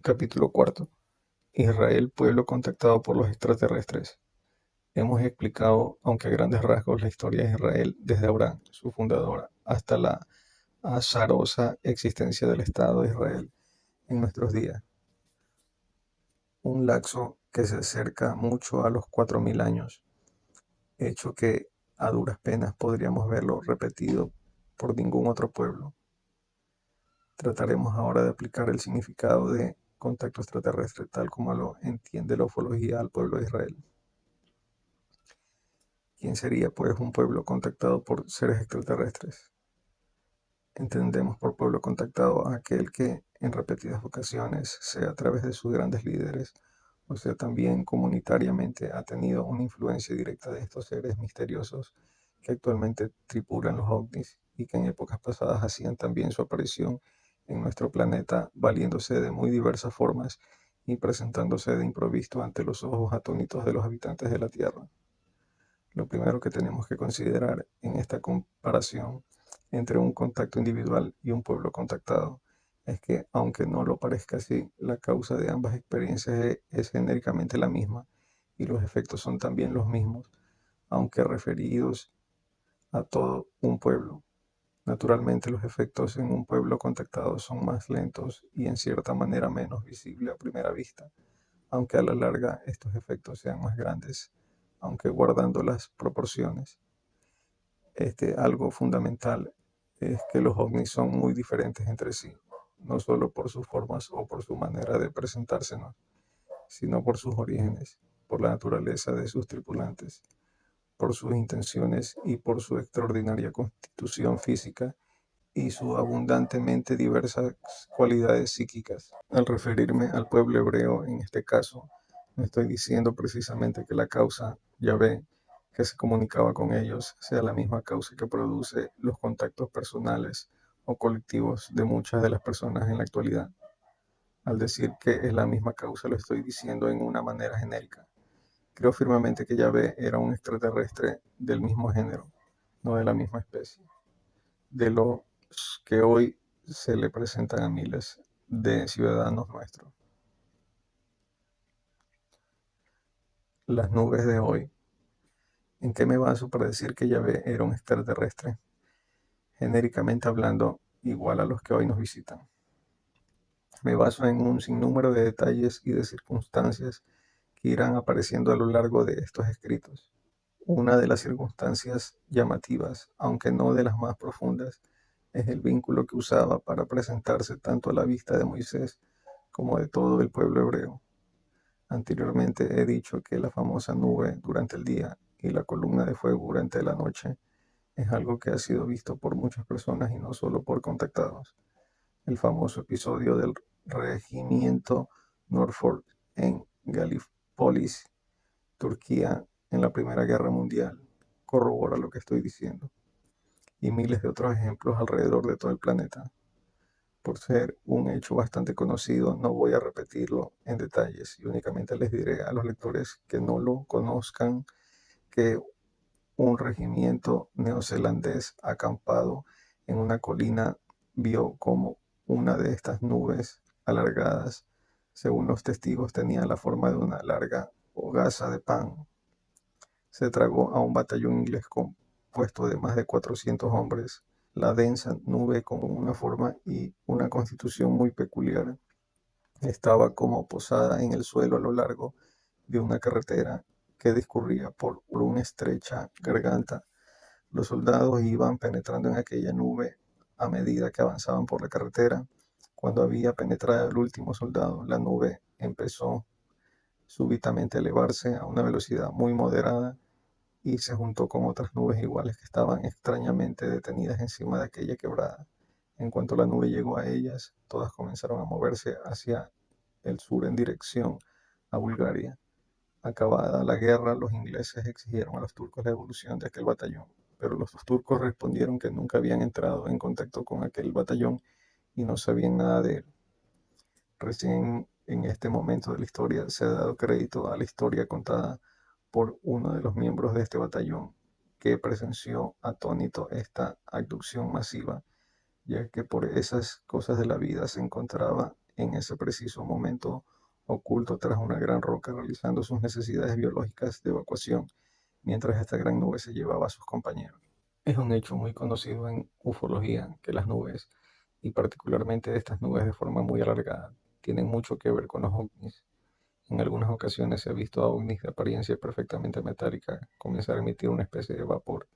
Capítulo cuarto. Israel, pueblo contactado por los extraterrestres. Hemos explicado, aunque a grandes rasgos, la historia de Israel desde Abraham, su fundador, hasta la azarosa existencia del Estado de Israel en nuestros días. Un lapso que se acerca mucho a los 4000 años, hecho que a duras penas podríamos verlo repetido por ningún otro pueblo. Trataremos ahora de aplicar el significado de contacto extraterrestre tal como lo entiende la ufología al pueblo de Israel. ¿Quién sería, pues, un pueblo contactado por seres extraterrestres? Entendemos por pueblo contactado a aquel que, en repetidas ocasiones, sea a través de sus grandes líderes, o sea también comunitariamente, ha tenido una influencia directa de estos seres misteriosos que actualmente tripulan los ovnis y que en épocas pasadas hacían también su aparición en nuestro planeta, valiéndose de muy diversas formas y presentándose de improviso ante los ojos atónitos de los habitantes de la Tierra. Lo primero que tenemos que considerar en esta comparación entre un contacto individual y un pueblo contactado es que, aunque no lo parezca así, la causa de ambas experiencias es genéricamente la misma y los efectos son también los mismos, aunque referidos a todo un pueblo. Naturalmente, los efectos en un pueblo contactado son más lentos y en cierta manera menos visibles a primera vista, aunque a la larga estos efectos sean más grandes, aunque guardando las proporciones. Algo fundamental es que los ovnis son muy diferentes entre sí, no solo por sus formas o por su manera de presentársenos, sino por sus orígenes, por la naturaleza de sus tripulantes, por sus intenciones y por su extraordinaria constitución física y sus abundantemente diversas cualidades psíquicas. Al referirme al pueblo hebreo en este caso, no estoy diciendo precisamente que la causa Yahvé que se comunicaba con ellos sea la misma causa que produce los contactos personales o colectivos de muchas de las personas en la actualidad. Al decir que es la misma causa, lo estoy diciendo en una manera genérica. Creo firmemente que Yahvé era un extraterrestre del mismo género, no de la misma especie, de los que hoy se le presentan a miles de ciudadanos nuestros. Las nubes de hoy. ¿En qué me baso para decir que Yahvé era un extraterrestre? Genéricamente hablando, igual a los que hoy nos visitan. Me baso en un sinnúmero de detalles y de circunstancias que irán apareciendo a lo largo de estos escritos. Una de las circunstancias llamativas, aunque no de las más profundas, es el vínculo que usaba para presentarse tanto a la vista de Moisés como de todo el pueblo hebreo. Anteriormente he dicho que la famosa nube durante el día y la columna de fuego durante la noche es algo que ha sido visto por muchas personas y no solo por contactados. El famoso episodio del regimiento Norfolk en Galípolis, Turquía, en la Primera Guerra Mundial, corrobora lo que estoy diciendo, y miles de otros ejemplos alrededor de todo el planeta. Por ser un hecho bastante conocido, no voy a repetirlo en detalles y únicamente les diré a los lectores que no lo conozcan que un regimiento neozelandés acampado en una colina vio como una de estas nubes alargadas, según los testigos, tenía la forma de una larga hogaza de pan. Se tragó a un batallón inglés compuesto de más de 400 hombres. La densa nube, con una forma y una constitución muy peculiar, estaba como posada en el suelo a lo largo de una carretera que discurría por una estrecha garganta. Los soldados iban penetrando en aquella nube a medida que avanzaban por la carretera. Cuando había penetrado el último soldado, la nube empezó súbitamente a elevarse a una velocidad muy moderada y se juntó con otras nubes iguales que estaban extrañamente detenidas encima de aquella quebrada. En cuanto la nube llegó a ellas, todas comenzaron a moverse hacia el sur en dirección a Bulgaria. Acabada la guerra, los ingleses exigieron a los turcos la devolución de aquel batallón, pero los turcos respondieron que nunca habían entrado en contacto con aquel batallón y no sabían nada de él. Recién en este momento de la historia se ha dado crédito a la historia contada por uno de los miembros de este batallón que presenció atónito esta abducción masiva, ya que por esas cosas de la vida se encontraba en ese preciso momento oculto tras una gran roca realizando sus necesidades biológicas de evacuación, mientras esta gran nube se llevaba a sus compañeros. Es un hecho muy conocido en ufología que las nubes, y particularmente estas nubes de forma muy alargada, tienen mucho que ver con los ovnis. En algunas ocasiones se ha visto a ovnis de apariencia perfectamente metálica comenzar a emitir una especie de vapor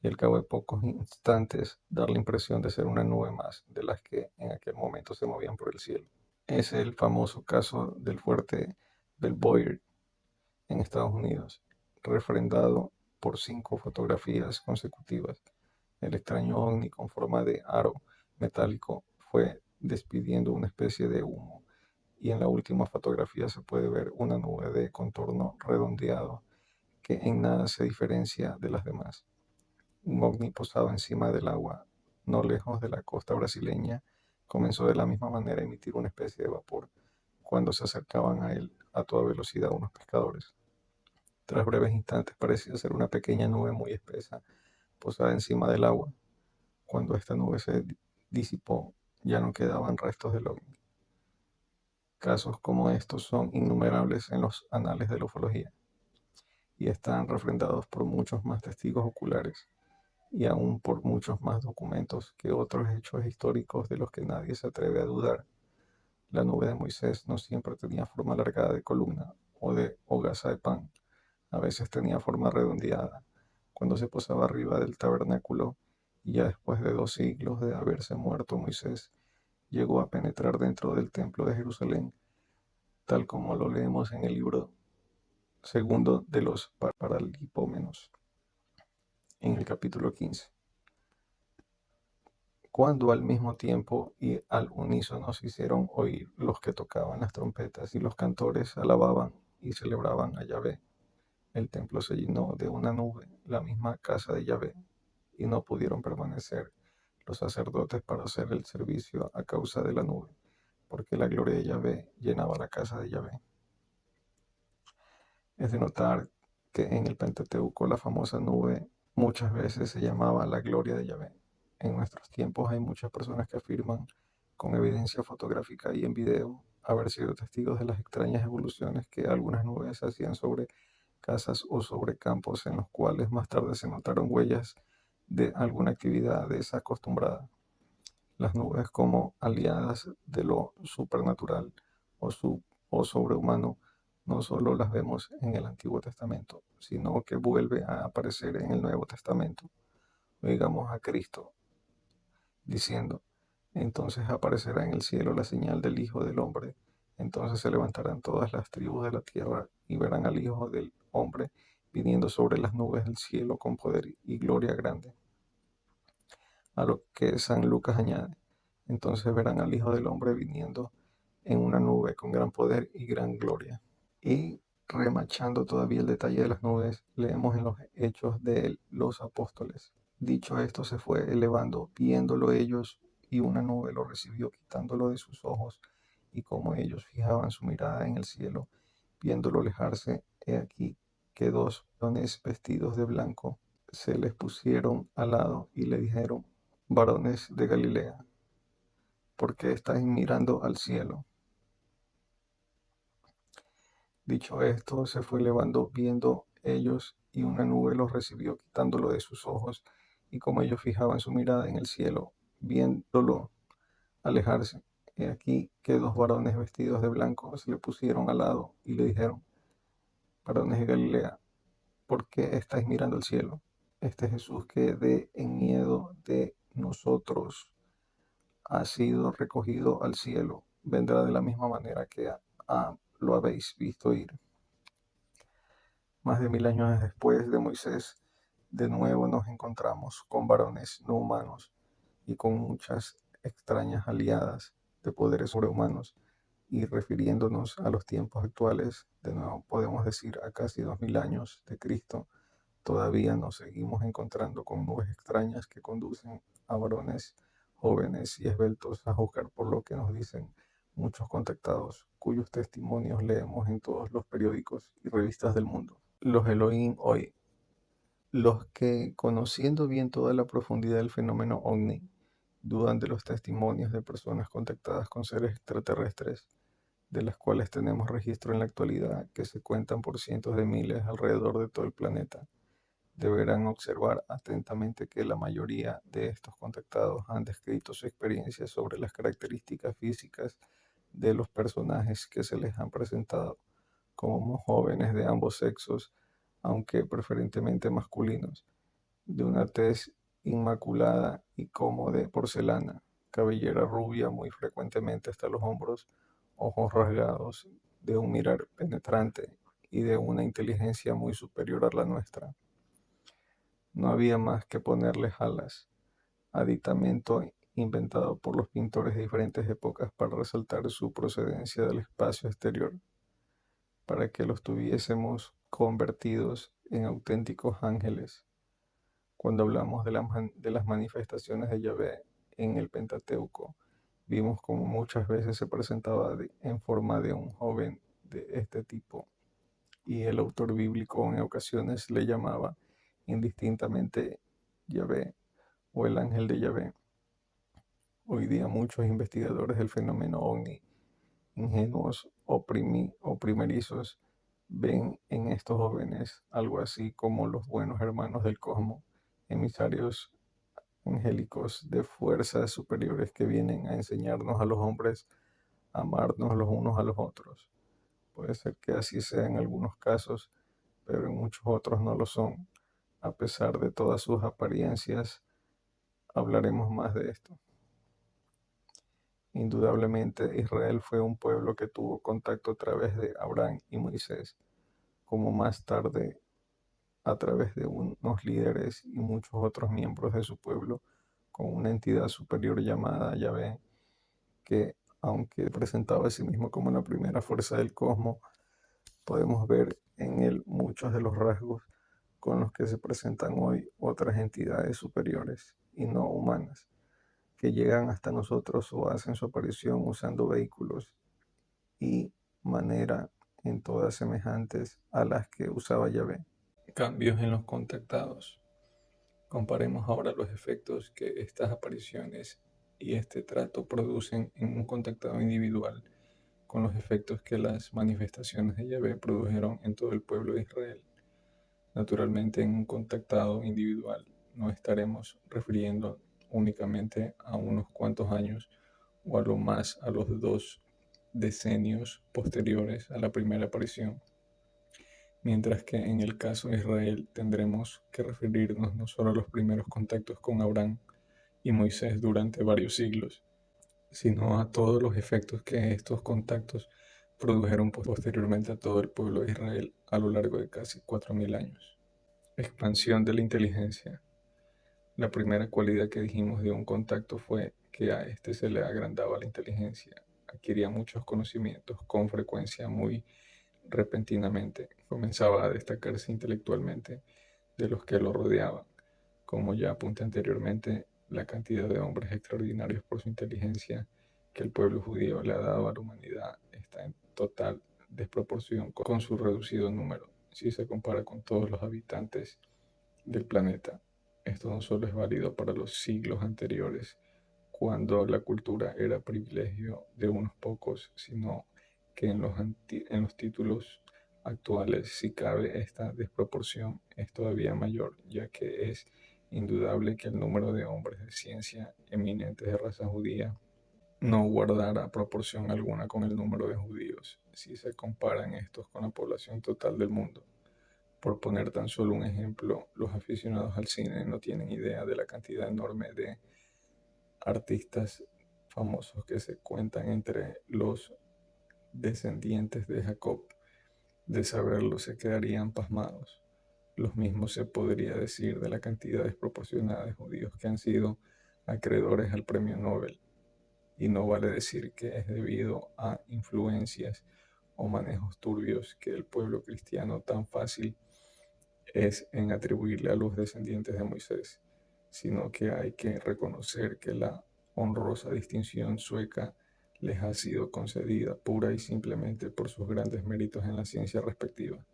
y al cabo de pocos instantes dar la impresión de ser una nube más de las que en aquel momento se movían por el cielo. Es el famoso caso del fuerte Belvoir en Estados Unidos, refrendado por 5 fotografías consecutivas. El extraño ovni con forma de aro metálico fue despidiendo una especie de humo y en la última fotografía se puede ver una nube de contorno redondeado que en nada se diferencia de las demás. Un ovni posado encima del agua, no lejos de la costa brasileña, comenzó de la misma manera a emitir una especie de vapor cuando se acercaban a él a toda velocidad unos pescadores. Tras breves instantes parecía ser una pequeña nube muy espesa posada encima del agua. Cuando esta nube se disipó, ya no quedaban restos del ovni. Casos como estos son innumerables en los anales de la ufología y están refrendados por muchos más testigos oculares y aún por muchos más documentos que otros hechos históricos de los que nadie se atreve a dudar. La nube de Moisés no siempre tenía forma alargada de columna o de hogaza de pan. A veces tenía forma redondeada cuando se posaba arriba del tabernáculo y ya después de 2 siglos de haberse muerto Moisés, llegó a penetrar dentro del templo de Jerusalén, tal como lo leemos en el libro segundo de los Paralipómenos, en el capítulo 15. Cuando al mismo tiempo y al unísono se hicieron oír los que tocaban las trompetas y los cantores alababan y celebraban a Yahvé. El templo se llenó de una nube, la misma casa de Yahvé, y no pudieron permanecer los sacerdotes para hacer el servicio a causa de la nube, porque la gloria de Yahvé llenaba la casa de Yahvé. Es de notar que en el Pentateuco la famosa nube muchas veces se llamaba la gloria de Yahvé. En nuestros tiempos hay muchas personas que afirman, con evidencia fotográfica y en video, haber sido testigos de las extrañas evoluciones que algunas nubes hacían sobre casas o sobre campos en los cuales más tarde se notaron huellas de alguna actividad desacostumbrada. Las nubes como aliadas de lo supernatural o sobrehumano no solo las vemos en el Antiguo Testamento, sino que vuelve a aparecer en el Nuevo Testamento. Oigamos a Cristo diciendo, entonces aparecerá en el cielo la señal del Hijo del Hombre, entonces se levantarán todas las tribus de la tierra y verán al Hijo del Hombre viniendo sobre las nubes del cielo con poder y gloria grande. A lo que San Lucas añade, entonces verán al Hijo del Hombre viniendo en una nube con gran poder y gran gloria. Y remachando todavía el detalle de las nubes, leemos en los Hechos de los Apóstoles. Dicho esto, se fue elevando, viéndolo ellos, y una nube lo recibió, quitándolo de sus ojos. Y como ellos fijaban su mirada en el cielo, viéndolo alejarse, he aquí que 2 varones vestidos de blanco se les pusieron al lado y le dijeron, varones de Galilea, ¿por qué estáis mirando al cielo? Dicho esto, se fue elevando viendo ellos, y una nube los recibió, quitándolo de sus ojos, y como ellos fijaban su mirada en el cielo, viéndolo alejarse, he aquí que 2 varones vestidos de blanco se le pusieron al lado y le dijeron, varones de Galilea, ¿por qué estáis mirando al cielo? Este Jesús que de en miedo de nosotros ha sido recogido al cielo, vendrá de la misma manera que lo habéis visto ir. Más de 1000 años después de Moisés, de nuevo nos encontramos con varones no humanos y con muchas extrañas aliadas de poderes sobrehumanos. Y refiriéndonos a los tiempos actuales, de nuevo podemos decir a casi 2000 años de Cristo, todavía nos seguimos encontrando con nubes extrañas que conducen a varones jóvenes y esbeltos a juzgar por lo que nos dicen muchos contactados, cuyos testimonios leemos en todos los periódicos y revistas del mundo. Los Elohim hoy, los que, conociendo bien toda la profundidad del fenómeno ovni, dudan de los testimonios de personas contactadas con seres extraterrestres, de las cuales tenemos registro en la actualidad, que se cuentan por cientos de miles alrededor de todo el planeta. Deberán observar atentamente que la mayoría de estos contactados han descrito su experiencia sobre las características físicas de los personajes que se les han presentado como jóvenes de ambos sexos, aunque preferentemente masculinos, de una tez inmaculada y como de porcelana, cabellera rubia muy frecuentemente hasta los hombros, ojos rasgados, de un mirar penetrante y de una inteligencia muy superior a la nuestra. No había más que ponerles alas, aditamento inventado por los pintores de diferentes épocas para resaltar su procedencia del espacio exterior, para que los tuviésemos convertidos en auténticos ángeles. Cuando hablamos de las manifestaciones de Yahvé en el Pentateuco, vimos como muchas veces se presentaba en forma de un joven de este tipo, y el autor bíblico en ocasiones le llamaba indistintamente Yahvé o el ángel de Yahvé. Hoy día muchos investigadores del fenómeno ovni, ingenuos o primerizos, ven en estos jóvenes algo así como los buenos hermanos del cosmos, emisarios angélicos de fuerzas superiores que vienen a enseñarnos a los hombres a amarnos los unos a los otros. Puede ser que así sea en algunos casos, pero en muchos otros no lo son. A pesar de todas sus apariencias, hablaremos más de esto. Indudablemente, Israel fue un pueblo que tuvo contacto a través de Abraham y Moisés, como más tarde a través de unos líderes y muchos otros miembros de su pueblo, con una entidad superior llamada Yahvé, que, aunque presentaba a sí mismo como la primera fuerza del cosmos, podemos ver en él muchos de los rasgos con los que se presentan hoy otras entidades superiores y no humanas, que llegan hasta nosotros o hacen su aparición usando vehículos y manera en todas semejantes a las que usaba Yahvé. Cambios en los contactados. Comparemos ahora los efectos que estas apariciones y este trato producen en un contactado individual con los efectos que las manifestaciones de Yahvé produjeron en todo el pueblo de Israel. Naturalmente, en un contactado individual no estaremos refiriendo únicamente a unos cuantos años o a lo más a los 2 decenios posteriores a la primera aparición, mientras que en el caso de Israel tendremos que referirnos no solo a los primeros contactos con Abraham y Moisés durante varios siglos, sino a todos los efectos que estos contactos produjeron posteriormente a todo el pueblo de Israel a lo largo de casi 4000 años. Expansión de la inteligencia. La primera cualidad que dijimos de un contacto fue que a este se le agrandaba la inteligencia, adquiría muchos conocimientos con frecuencia muy repentinamente, comenzaba a destacarse intelectualmente de los que lo rodeaban. Como ya apunté anteriormente, la cantidad de hombres extraordinarios por su inteligencia que el pueblo judío le ha dado a la humanidad está en total desproporción con su reducido número, si se compara con todos los habitantes del planeta. Esto no solo es válido para los siglos anteriores, cuando la cultura era privilegio de unos pocos, sino que en los títulos actuales, si cabe, esta desproporción es todavía mayor, ya que es indudable que el número de hombres de ciencia eminentes de raza judía no guardará proporción alguna con el número de judíos, si se comparan estos con la población total del mundo. Por poner tan solo un ejemplo, los aficionados al cine no tienen idea de la cantidad enorme de artistas famosos que se cuentan entre los descendientes de Jacob. De saberlo se quedarían pasmados. Lo mismo se podría decir de la cantidad desproporcionada de judíos que han sido acreedores al premio Nobel. Y no vale decir que es debido a influencias o manejos turbios que el pueblo cristiano tan fácil es en atribuirle a los descendientes de Moisés, sino que hay que reconocer que la honrosa distinción sueca les ha sido concedida pura y simplemente por sus grandes méritos en la ciencia respectiva.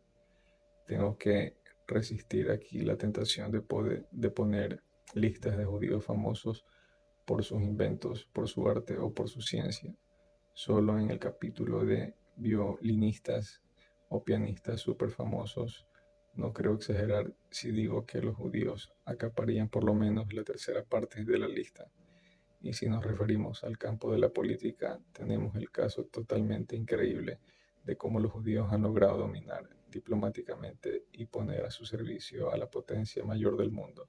Tengo que resistir aquí la tentación de poner listas de judíos famosos por sus inventos, por su arte o por su ciencia. Solo en el capítulo de violinistas o pianistas súper famosos, no creo exagerar si digo que los judíos acaparían por lo menos la tercera parte de la lista. Y si nos referimos al campo de la política, tenemos el caso totalmente increíble de cómo los judíos han logrado dominar diplomáticamente y poner a su servicio a la potencia mayor del mundo,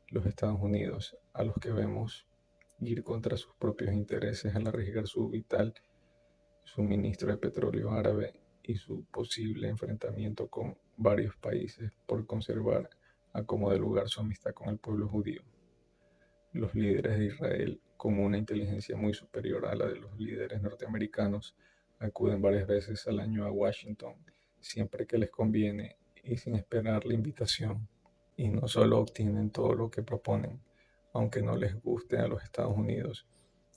los Estados Unidos, a los que vemos ir contra sus propios intereses al arriesgar su vital suministro de petróleo árabe y su posible enfrentamiento con varios países por conservar a como de lugar su amistad con el pueblo judío. Los líderes de Israel, con una inteligencia muy superior a la de los líderes norteamericanos, acuden varias veces al año a Washington, siempre que les conviene y sin esperar la invitación. Y no solo obtienen todo lo que proponen, aunque no les guste a los Estados Unidos,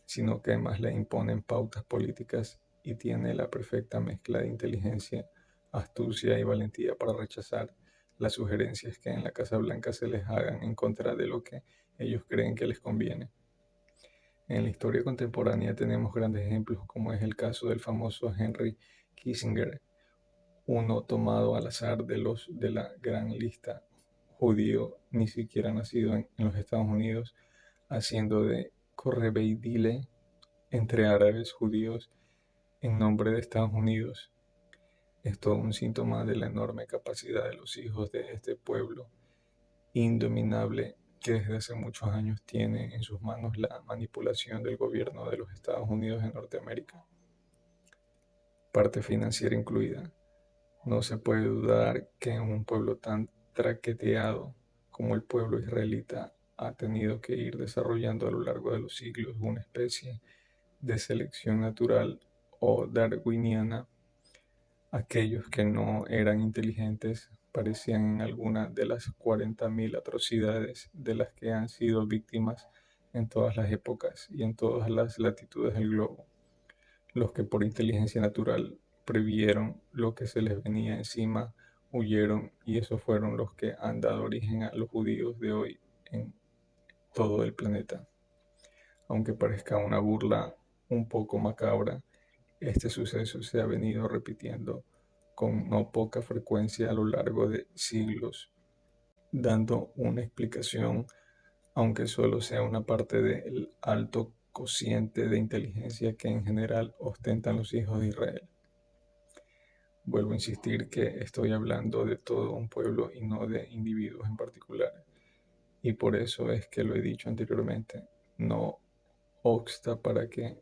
sino que además le imponen pautas políticas y tiene la perfecta mezcla de inteligencia, astucia y valentía para rechazar las sugerencias que en la Casa Blanca se les hagan en contra de lo que ellos creen que les conviene. En la historia contemporánea tenemos grandes ejemplos como es el caso del famoso Henry Kissinger, uno tomado al azar de la gran lista judío, ni siquiera nacido en los Estados Unidos, haciendo de correveidile entre árabes judíos en nombre de Estados Unidos. Es todo un síntoma de la enorme capacidad de los hijos de este pueblo indominable que desde hace muchos años tiene en sus manos la manipulación del gobierno de los Estados Unidos en Norteamérica, parte financiera incluida. No se puede dudar que en un pueblo tan traqueteado como el pueblo israelita ha tenido que ir desarrollando a lo largo de los siglos una especie de selección natural o darwiniana. Aquellos que no eran inteligentes parecían en alguna de las 40.000 atrocidades de las que han sido víctimas en todas las épocas y en todas las latitudes del globo. Los que por inteligencia natural previeron lo que se les venía encima, huyeron y esos fueron los que han dado origen a los judíos de hoy en todo el planeta. Aunque parezca una burla un poco macabra, este suceso se ha venido repitiendo con no poca frecuencia a lo largo de siglos, dando una explicación, aunque solo sea una parte del alto cociente de inteligencia que en general ostentan los hijos de Israel. Vuelvo a insistir que estoy hablando de todo un pueblo y no de individuos en particular. Y por eso es que lo he dicho anteriormente, no obsta para que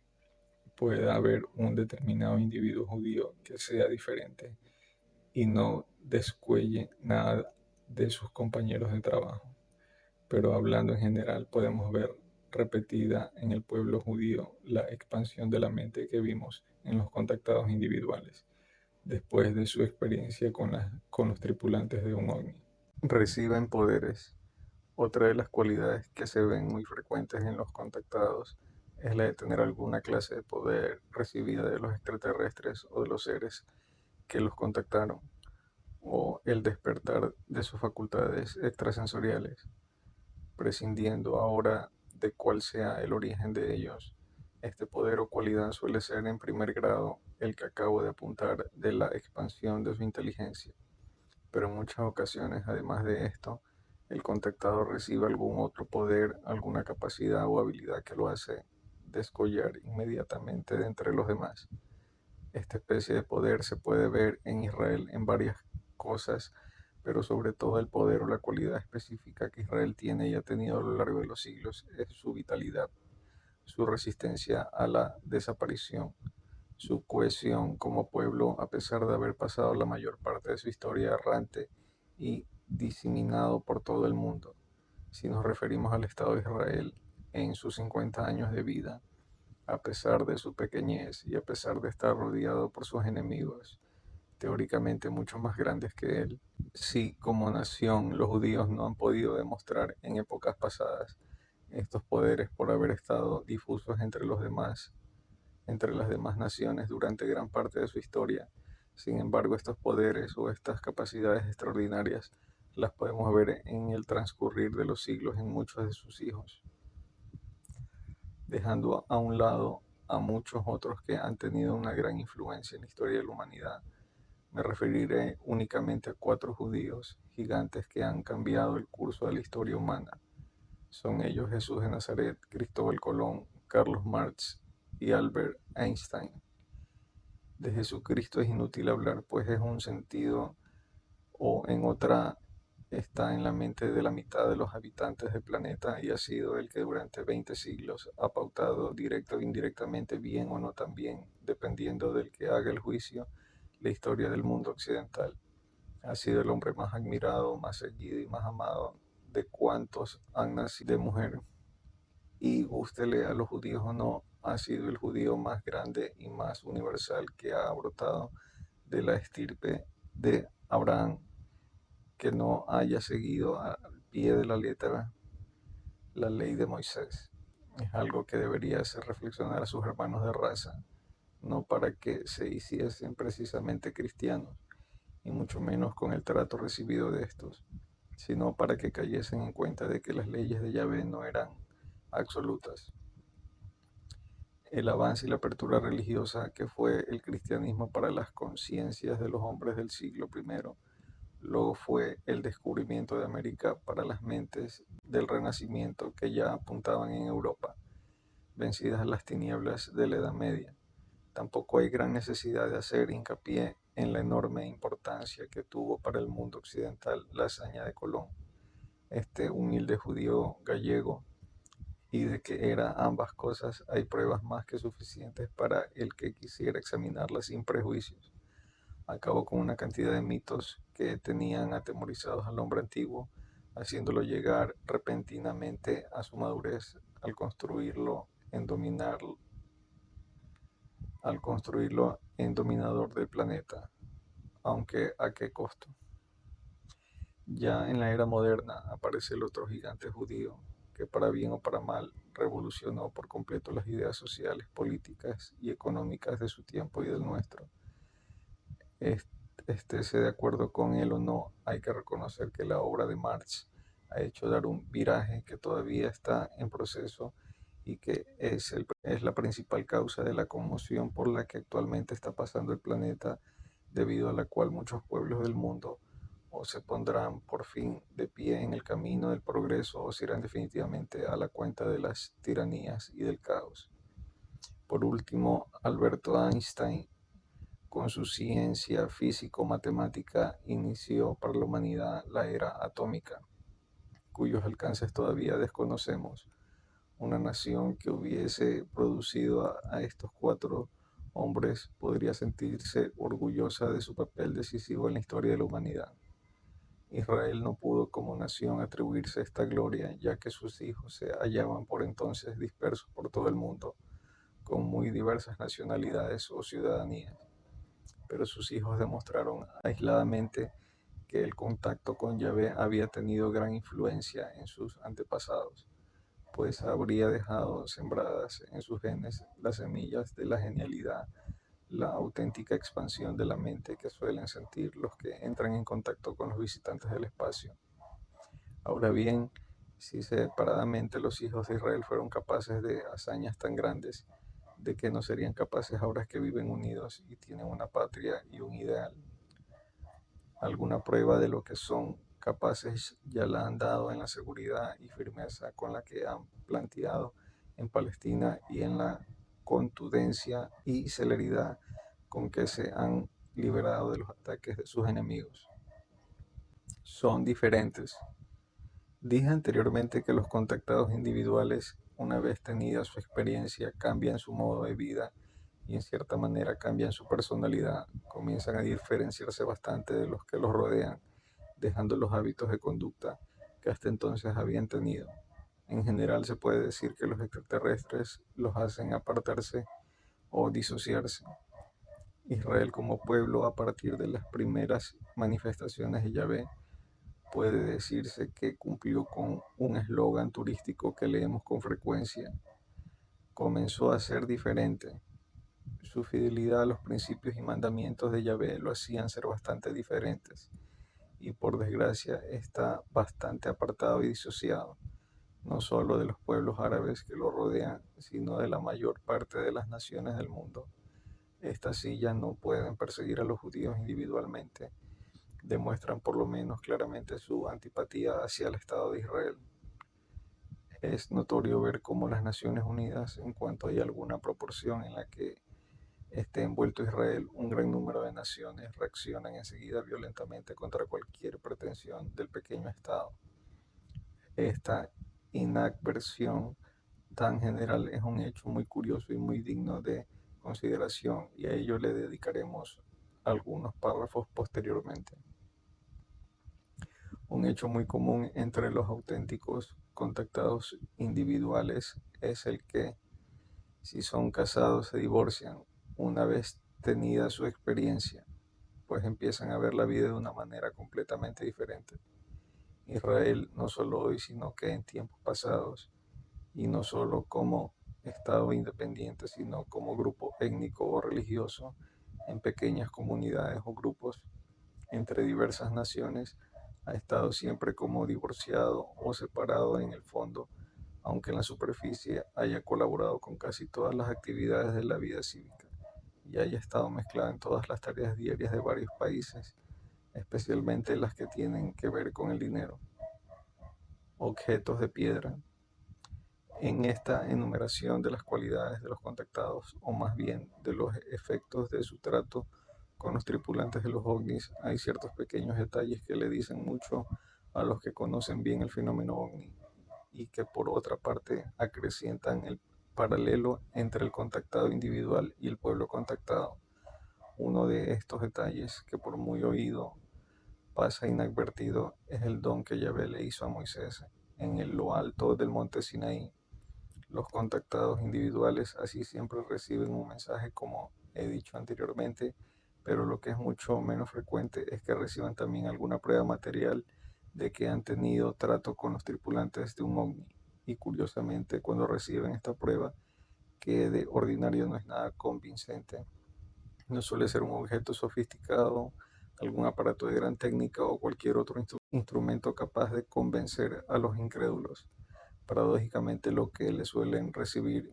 pueda haber un determinado individuo judío que sea diferente y no descuelle nada de sus compañeros de trabajo. Pero hablando en general, podemos ver repetida en el pueblo judío la expansión de la mente que vimos en los contactados individuales, después de su experiencia con los tripulantes de un ovni. Reciben poderes. Otra de las cualidades que se ven muy frecuentes en los contactados es la de tener alguna clase de poder recibida de los extraterrestres o de los seres que los contactaron, o el despertar de sus facultades extrasensoriales, prescindiendo ahora de cuál sea el origen de ellos. Este poder o cualidad suele ser en primer grado el que acabo de apuntar de la expansión de su inteligencia, pero en muchas ocasiones, además de esto, el contactado recibe algún otro poder, alguna capacidad o habilidad que lo hace descollar inmediatamente de entre los demás. Esta especie de poder se puede ver en Israel en varias cosas, pero sobre todo el poder o la cualidad específica que Israel tiene y ha tenido a lo largo de los siglos es su vitalidad, su resistencia a la desaparición, su cohesión como pueblo a pesar de haber pasado la mayor parte de su historia errante y diseminado por todo el mundo. Si nos referimos al Estado de Israel en sus 50 años de vida, a pesar de su pequeñez y a pesar de estar rodeado por sus enemigos, teóricamente mucho más grandes que él. Si como nación los judíos no han podido demostrar en épocas pasadas estos poderes por haber estado difusos entre las demás naciones durante gran parte de su historia. Sin embargo, estos poderes o estas capacidades extraordinarias las podemos ver en el transcurrir de los siglos en muchos de sus hijos. dejando a un lado a muchos otros que han tenido una gran influencia en la historia de la humanidad. Me referiré únicamente a 4 judíos gigantes que han cambiado el curso de la historia humana. Son ellos Jesús de Nazaret, Cristóbal Colón, Carlos Marx y Albert Einstein. De Jesucristo es inútil hablar, pues es un sentido o en otra está en la mente de la mitad de los habitantes del planeta y ha sido el que durante 20 siglos ha pautado directo o indirectamente, bien o no tan bien, dependiendo del que haga el juicio, la historia del mundo occidental. Ha sido el hombre más admirado, más seguido y más amado de cuantos han nacido de mujer. Y gústele a los judíos o no, ha sido el judío más grande y más universal que ha brotado de la estirpe de Abraham, que no haya seguido al pie de la letra la ley de Moisés. Es algo que debería hacer reflexionar a sus hermanos de raza, no para que se hiciesen precisamente cristianos, y mucho menos con el trato recibido de estos, sino para que cayesen en cuenta de que las leyes de Yahvé no eran absolutas. El avance y la apertura religiosa que fue el cristianismo para las conciencias de los hombres del siglo I, luego fue el descubrimiento de América para las mentes del Renacimiento que ya apuntaban en Europa, vencidas las tinieblas de la Edad Media. Tampoco hay gran necesidad de hacer hincapié en la enorme importancia que tuvo para el mundo occidental la hazaña de Colón, este humilde judío gallego, y de que era ambas cosas hay pruebas más que suficientes para el que quisiera examinarlas sin prejuicios. Acabó con una cantidad de mitos que tenían atemorizados al hombre antiguo, haciéndolo llegar repentinamente a su madurez al construirlo en dominador del planeta, aunque a qué costo. Ya en la era moderna aparece el otro gigante judío, que para bien o para mal revolucionó por completo las ideas sociales, políticas y económicas de su tiempo y del nuestro. Estése de acuerdo con él o no, hay que reconocer que la obra de Marx ha hecho dar un viraje que todavía está en proceso y que es la principal causa de la conmoción por la que actualmente está pasando el planeta, debido a la cual muchos pueblos del mundo o se pondrán por fin de pie en el camino del progreso o se irán definitivamente a la cuenta de las tiranías y del caos. Por último, Alberto Einstein, con su ciencia físico-matemática, inició para la humanidad la era atómica, cuyos alcances todavía desconocemos. Una nación que hubiese producido a estos 4 hombres podría sentirse orgullosa de su papel decisivo en la historia de la humanidad. Israel no pudo como nación atribuirse esta gloria, ya que sus hijos se hallaban por entonces dispersos por todo el mundo, con muy diversas nacionalidades o ciudadanías. Pero sus hijos demostraron aisladamente que el contacto con Yahvé había tenido gran influencia en sus antepasados, pues habría dejado sembradas en sus genes las semillas de la genialidad, la auténtica expansión de la mente que suelen sentir los que entran en contacto con los visitantes del espacio. Ahora bien, si separadamente los hijos de Israel fueron capaces de hazañas tan grandes, ¿de qué no serían capaces ahora que viven unidos y tienen una patria y un ideal? Alguna prueba de lo que son capaces ya la han dado en la seguridad y firmeza con la que han planteado en Palestina y en la contundencia y celeridad con que se han liberado de los ataques de sus enemigos. Son diferentes. Dije anteriormente que los contactados individuales, una vez tenida su experiencia, cambian su modo de vida y en cierta manera cambian su personalidad, comienzan a diferenciarse bastante de los que los rodean, dejando los hábitos de conducta que hasta entonces habían tenido. En general se puede decir que los extraterrestres los hacen apartarse o disociarse. Israel como pueblo, a partir de las primeras manifestaciones de Yahvé, puede decirse que cumplió con un eslogan turístico que leemos con frecuencia. Comenzó a ser diferente. Su fidelidad a los principios y mandamientos de Yahvé lo hacían ser bastante diferentes, y por desgracia está bastante apartado y disociado. no solo de los pueblos árabes que lo rodean, sino de la mayor parte de las naciones del mundo. Estas sillas no pueden perseguir a los judíos individualmente, demuestran por lo menos claramente su antipatía hacia el Estado de Israel. Es notorio ver cómo las Naciones Unidas, en cuanto hay alguna proporción en la que esté envuelto Israel, un gran número de naciones reaccionan enseguida violentamente contra cualquier pretensión del pequeño Estado. Esta inadversión tan general es un hecho muy curioso y muy digno de consideración, y a ello le dedicaremos algunos párrafos posteriormente. Un hecho muy común entre los auténticos contactados individuales es el que, si son casados, se divorcian una vez tenida su experiencia, pues empiezan a ver la vida de una manera completamente diferente. Israel, no solo hoy, sino que en tiempos pasados, y no solo como Estado independiente, sino como grupo étnico o religioso, en pequeñas comunidades o grupos entre diversas naciones, ha estado siempre como divorciado o separado en el fondo, aunque en la superficie haya colaborado con casi todas las actividades de la vida cívica y haya estado mezclado en todas las tareas diarias de varios países, especialmente las que tienen que ver con el dinero. Objetos de piedra. En esta enumeración de las cualidades de los contactados, o más bien de los efectos de su trato con los tripulantes de los ovnis, hay ciertos pequeños detalles que le dicen mucho a los que conocen bien el fenómeno ovni y que por otra parte acrecientan el paralelo entre el contactado individual y el pueblo contactado. Uno de estos detalles, que por muy oído pasa inadvertido, es el don que Yahvé le hizo a Moisés en lo alto del monte Sinaí. Los contactados individuales así siempre reciben un mensaje, como he dicho anteriormente, pero lo que es mucho menos frecuente es que reciban también alguna prueba material de que han tenido trato con los tripulantes de un ovni. Y curiosamente, cuando reciben esta prueba, que de ordinario no es nada convincente, no suele ser un objeto sofisticado, algún aparato de gran técnica o cualquier otro instrumento capaz de convencer a los incrédulos. Paradójicamente, lo que le suelen recibir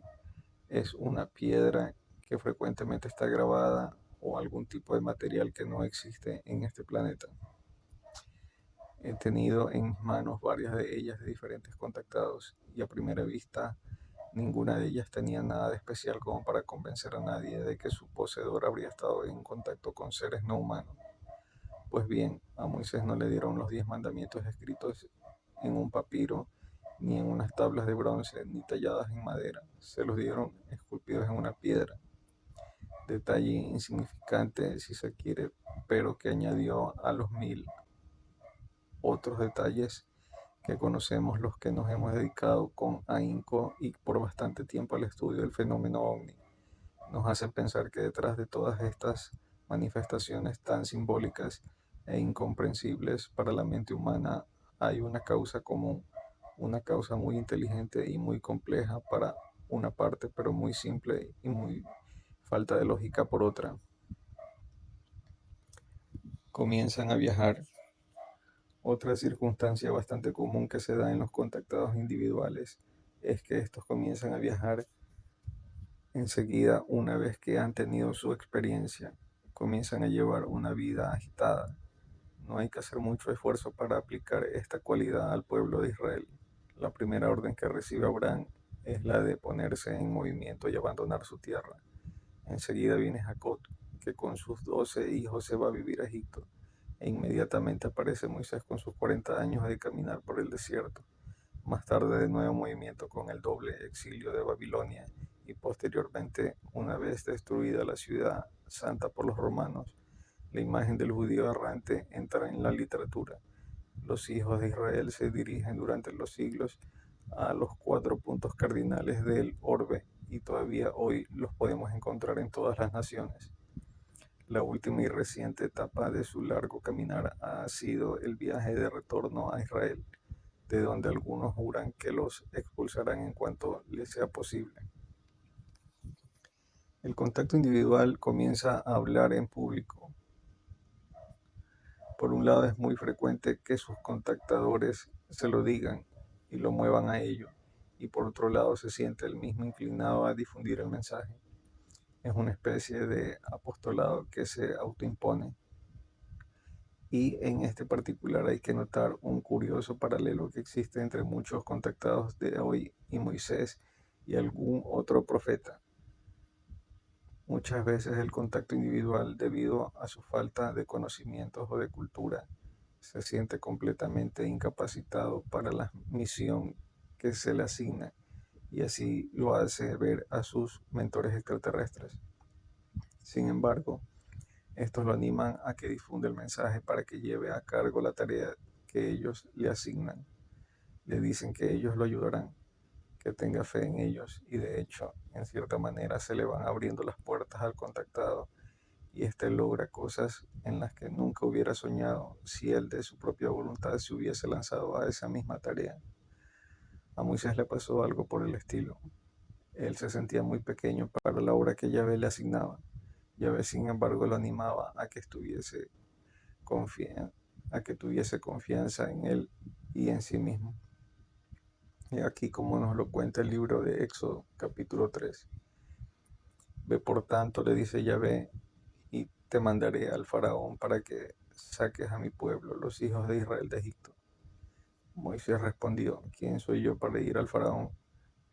es una piedra que frecuentemente está grabada o algún tipo de material que no existe en este planeta. He tenido en mis manos varias de ellas de diferentes contactados y a primera vista ninguna de ellas tenía nada de especial como para convencer a nadie de que su poseedor habría estado en contacto con seres no humanos. Pues bien, a Moisés no le dieron los 10 mandamientos escritos en un papiro, ni en unas tablas de bronce, ni talladas en madera. Se los dieron esculpidos en una piedra. Detalle insignificante si se quiere, pero que añadió a los 1000 otros detalles que conocemos los que nos hemos dedicado con ahínco y por bastante tiempo al estudio del fenómeno ovni. Nos hace pensar que detrás de todas estas manifestaciones tan simbólicas e incomprensibles para la mente humana hay una causa común, una causa muy inteligente y muy compleja para una parte, pero muy simple y muy falta de lógica por otra. Comienzan a viajar. Otra circunstancia bastante común que se da en los contactados individuales es que estos comienzan a viajar enseguida una vez que han tenido su experiencia. Comienzan a llevar una vida agitada. No hay que hacer mucho esfuerzo para aplicar esta cualidad al pueblo de Israel. La primera orden que recibe Abraham es la de ponerse en movimiento y abandonar su tierra. Enseguida viene Jacob, que con sus 12 hijos se va a vivir a Egipto. E inmediatamente aparece Moisés con sus 40 años de caminar por el desierto. Más tarde de nuevo movimiento con el doble exilio de Babilonia y posteriormente, una vez destruida la ciudad santa por los romanos, la imagen del judío errante entra en la literatura. Los hijos de Israel se dirigen durante los siglos a los 4 puntos cardinales del orbe y todavía hoy los podemos encontrar en todas las naciones. La última y reciente etapa de su largo caminar ha sido el viaje de retorno a Israel, de donde algunos juran que los expulsarán en cuanto les sea posible. El contacto individual comienza a hablar en público. Por un lado, es muy frecuente que sus contactadores se lo digan, y lo muevan a ello, y por otro lado se siente el mismo inclinado a difundir el mensaje. Es una especie de apostolado que se autoimpone. Y en este particular hay que notar un curioso paralelo que existe entre muchos contactados de hoy y Moisés y algún otro profeta. Muchas veces el contacto individual, debido a su falta de conocimientos o de cultura, se siente completamente incapacitado para la misión que se le asigna, y así lo hace ver a sus mentores extraterrestres. Sin embargo, estos lo animan a que difunda el mensaje para que lleve a cargo la tarea que ellos le asignan. Le dicen que ellos lo ayudarán, que tenga fe en ellos, y de hecho, en cierta manera, se le van abriendo las puertas al contactado, y éste logra cosas en las que nunca hubiera soñado si él de su propia voluntad se hubiese lanzado a esa misma tarea. A Moisés le pasó algo por el estilo. Él se sentía muy pequeño para la obra que Yahvé le asignaba. Yahvé, sin embargo, lo animaba confia- a que tuviese confianza en él y en sí mismo. Y aquí como nos lo cuenta el libro de Éxodo, capítulo 3. Ve por tanto, le dice Yahvé, y te mandaré al faraón para que saques a mi pueblo, los hijos de Israel, de Egipto. Moisés respondió, ¿quién soy yo para ir al faraón?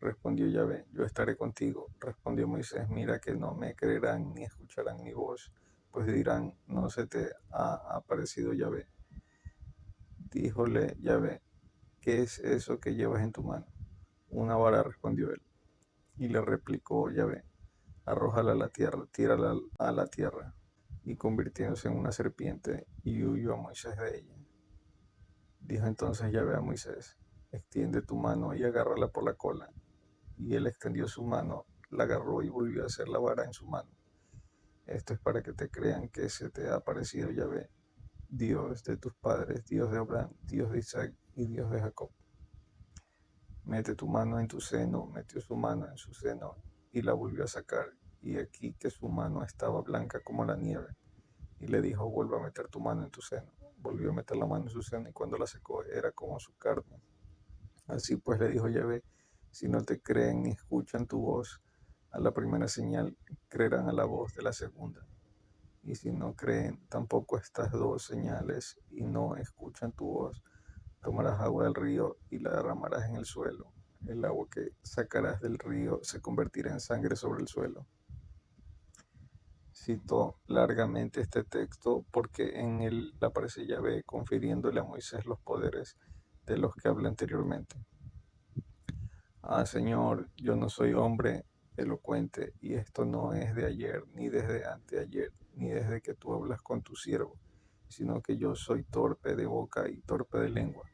Respondió Yahvé, yo estaré contigo. Respondió Moisés, mira que no me creerán ni escucharán mi voz, pues dirán, no se te ha aparecido Yahvé. Díjole Yahvé, ¿qué es eso que llevas en tu mano? Una vara, respondió él. Y le replicó Yahvé, arrójala a la tierra, tírala a la tierra. Y convirtiéndose en una serpiente, y huyó a Moisés de ella. Dijo entonces Yahvé a Moisés, extiende tu mano y agárrala por la cola. Y él extendió su mano, la agarró y volvió a hacer la vara en su mano. Esto es para que te crean que se te ha aparecido Yahvé, Dios de tus padres, Dios de Abraham, Dios de Isaac y Dios de Jacob. Mete tu mano en tu seno. Metió su mano en su seno y la volvió a sacar, y aquí que su mano estaba blanca como la nieve. Y le dijo, vuelve a meter tu mano en tu seno. Volvió a meter la mano en su seno, y cuando la sacó era como su carne. Así pues le dijo Yahvé, si no te creen ni escuchan tu voz a la primera señal, creerán a la voz de la segunda. Y si no creen tampoco estas dos señales y no escuchan tu voz, tomarás agua del río y la derramarás en el suelo. El agua que sacarás del río se convertirá en sangre sobre el suelo. Cito largamente este texto porque en él aparece Yahvé confiriéndole a Moisés los poderes de los que hablé anteriormente. Ah, Señor, yo no soy hombre elocuente, y esto no es de ayer, ni desde anteayer, ni desde que tú hablas con tu siervo, sino que yo soy torpe de boca y torpe de lengua.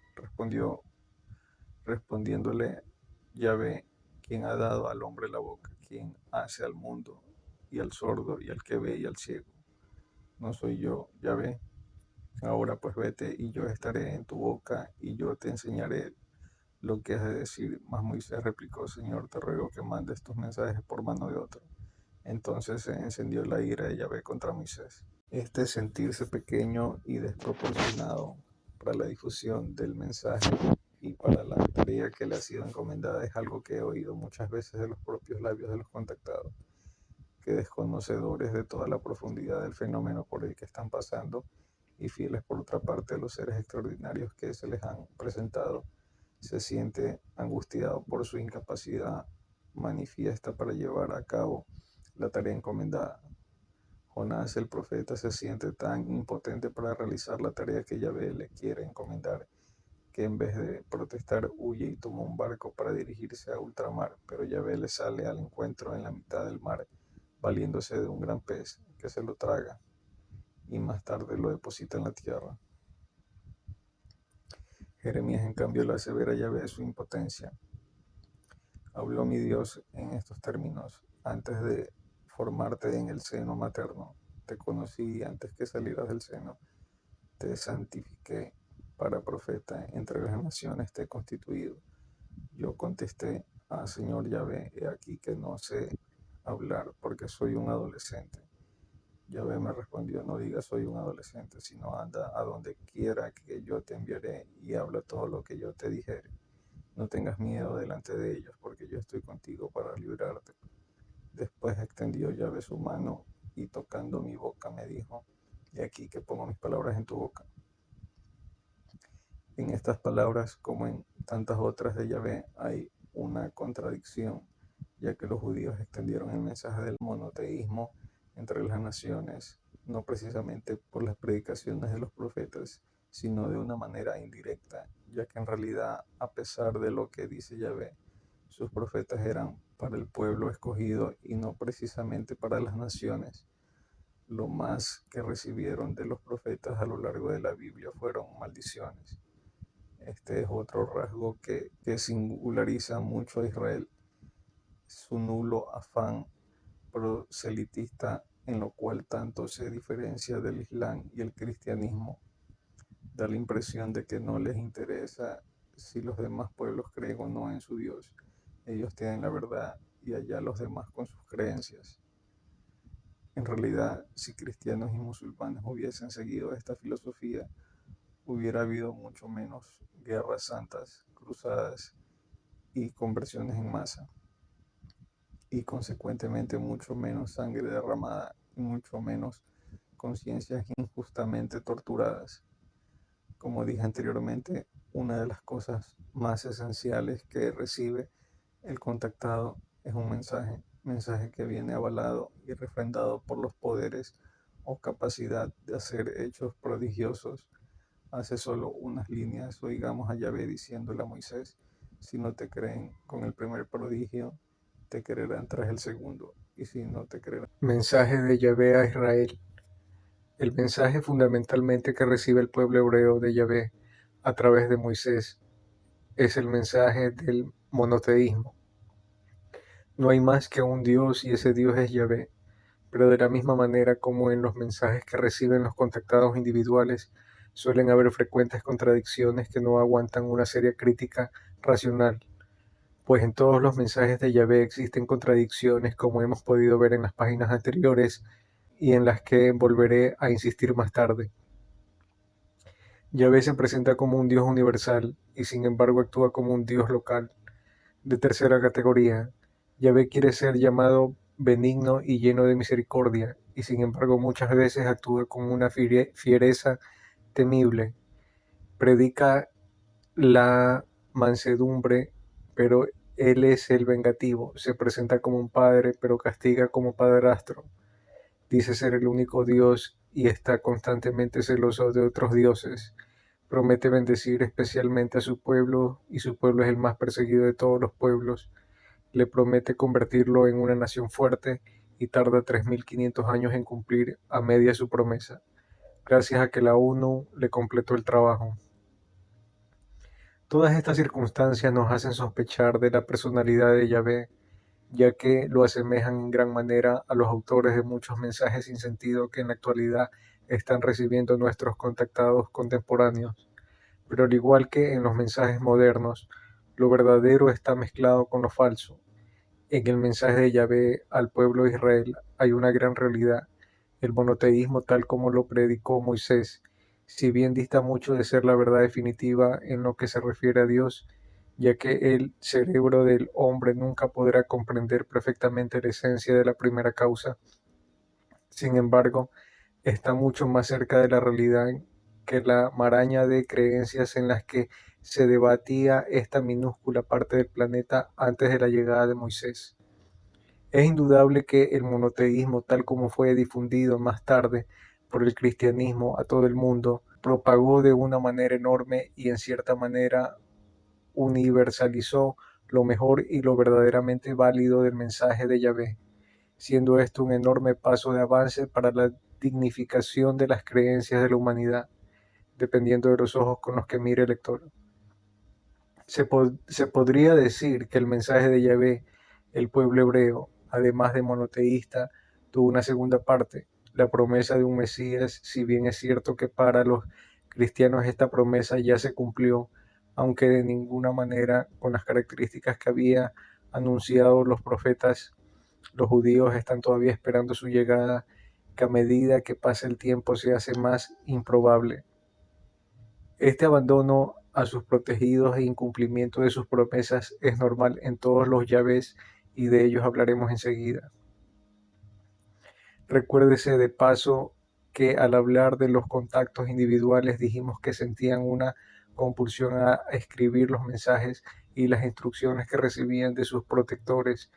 Respondiéndole Yahvé, quien ha dado al hombre la boca, quien hace al mundo y al sordo y al que ve y al ciego. No soy yo, Yahvé. Ahora pues vete, y yo estaré en tu boca, y yo te enseñaré lo que has de decir. Mas Moisés replicó, Señor, te ruego que mandes tus mensajes por mano de otro. Entonces se encendió la ira de Yahvé contra Moisés. Este sentirse pequeño y desproporcionado para la difusión del mensaje y para la tarea que le ha sido encomendada es algo que he oído muchas veces de los propios labios de los contactados, que desconocedores de toda la profundidad del fenómeno por el que están pasando y fieles por otra parte a los seres extraordinarios que se les han presentado, se siente angustiado por su incapacidad manifiesta para llevar a cabo la tarea encomendada. Jonás, el profeta, se siente tan impotente para realizar la tarea que Yahvé le quiere encomendar, que en vez de protestar huye y toma un barco para dirigirse a ultramar, pero Yahvé le sale al encuentro en la mitad del mar, valiéndose de un gran pez que se lo traga y más tarde lo deposita en la tierra. Jeremías, en cambio, le asevera a Yahvé su impotencia. Habló mi Dios en estos términos: antes de formarte en el seno materno, te conocí, antes que salieras del seno, te santifiqué, para profeta entre las naciones te he constituido. Yo contesté, Señor Yahvé, he aquí que no sé hablar, porque soy un adolescente. Yahvé me respondió, no digas soy un adolescente, sino anda a donde quiera que yo te enviaré y habla todo lo que yo te dijere. No tengas miedo delante de ellos, porque yo estoy contigo para librarte. Después extendió Yahvé su mano y tocando mi boca me dijo, he aquí que pongo mis palabras en tu boca. En estas palabras, como en tantas otras de Yahvé, hay una contradicción, ya que los judíos extendieron el mensaje del monoteísmo entre las naciones, no precisamente por las predicaciones de los profetas, sino de una manera indirecta, ya que en realidad, a pesar de lo que dice Yahvé, sus profetas eran para el pueblo escogido y no precisamente para las naciones. Lo más que recibieron de los profetas a lo largo de la Biblia fueron maldiciones. Este es otro rasgo que singulariza mucho a Israel, su nulo afán proselitista, en lo cual tanto se diferencia del Islam y el cristianismo. Da la impresión de que no les interesa si los demás pueblos creen o no en su Dios. Ellos tienen la verdad y allá los demás con sus creencias. En realidad, si cristianos y musulmanes hubiesen seguido esta filosofía, hubiera habido mucho menos guerras santas, cruzadas y conversiones en masa, y consecuentemente mucho menos sangre derramada y mucho menos conciencias injustamente torturadas. Como dije anteriormente, una de las cosas más esenciales que recibe el contactado es un mensaje que viene avalado y refrendado por los poderes o capacidad de hacer hechos prodigiosos. Hace solo unas líneas, oigamos a Yahvé diciéndole a Moisés, si no te creen con el primer prodigio, te creerán tras el segundo, y si no te creerán. Mensaje de Yahvé a Israel. El mensaje fundamentalmente que recibe el pueblo hebreo de Yahvé a través de Moisés es el mensaje del monoteísmo. No hay más que un Dios y ese Dios es Yahvé, pero de la misma manera como en los mensajes que reciben los contactados individuales, suelen haber frecuentes contradicciones que no aguantan una seria crítica racional, pues en todos los mensajes de Yahvé existen contradicciones como hemos podido ver en las páginas anteriores y en las que volveré a insistir más tarde. Yahvé se presenta como un Dios universal y sin embargo actúa como un Dios local, de tercera categoría. Yahvé quiere ser llamado benigno y lleno de misericordia, y sin embargo muchas veces actúa con una fiereza temible. Predica la mansedumbre, pero él es el vengativo. Se presenta como un padre, pero castiga como padrastro. Dice ser el único Dios y está constantemente celoso de otros dioses. Promete bendecir especialmente a su pueblo, y su pueblo es el más perseguido de todos los pueblos. Le promete convertirlo en una nación fuerte y tarda 3.500 años en cumplir a media su promesa, gracias a que la ONU le completó el trabajo. Todas estas circunstancias nos hacen sospechar de la personalidad de Yahvé, ya que lo asemejan en gran manera a los autores de muchos mensajes sin sentido que en la actualidad están recibiendo nuestros contactados contemporáneos. Pero al igual que en los mensajes modernos, lo verdadero está mezclado con lo falso. En el mensaje de Yahvé al pueblo de Israel hay una gran realidad. El monoteísmo tal como lo predicó Moisés, si bien dista mucho de ser la verdad definitiva en lo que se refiere a Dios, ya que el cerebro del hombre nunca podrá comprender perfectamente la esencia de la primera causa. Sin embargo, está mucho más cerca de la realidad que la maraña de creencias en las que se debatía esta minúscula parte del planeta antes de la llegada de Moisés. Es indudable que el monoteísmo, tal como fue difundido más tarde por el cristianismo a todo el mundo, propagó de una manera enorme y en cierta manera universalizó lo mejor y lo verdaderamente válido del mensaje de Yahvé, siendo esto un enorme paso de avance para la dignificación de las creencias de la humanidad, dependiendo de los ojos con los que mire el lector. Se podría decir que el mensaje de Yahvé, el pueblo hebreo, además de monoteísta, tuvo una segunda parte, la promesa de un Mesías, si bien es cierto que para los cristianos esta promesa ya se cumplió, aunque de ninguna manera con las características que había anunciado los profetas. Los judíos están todavía esperando su llegada, que a medida que pasa el tiempo se hace más improbable. Este abandono a sus protegidos e incumplimiento de sus promesas es normal en todos los Yahvés y de ellos hablaremos enseguida. Recuérdese de paso que al hablar de los contactos individuales dijimos que sentían una compulsión a escribir los mensajes y las instrucciones que recibían de sus protectores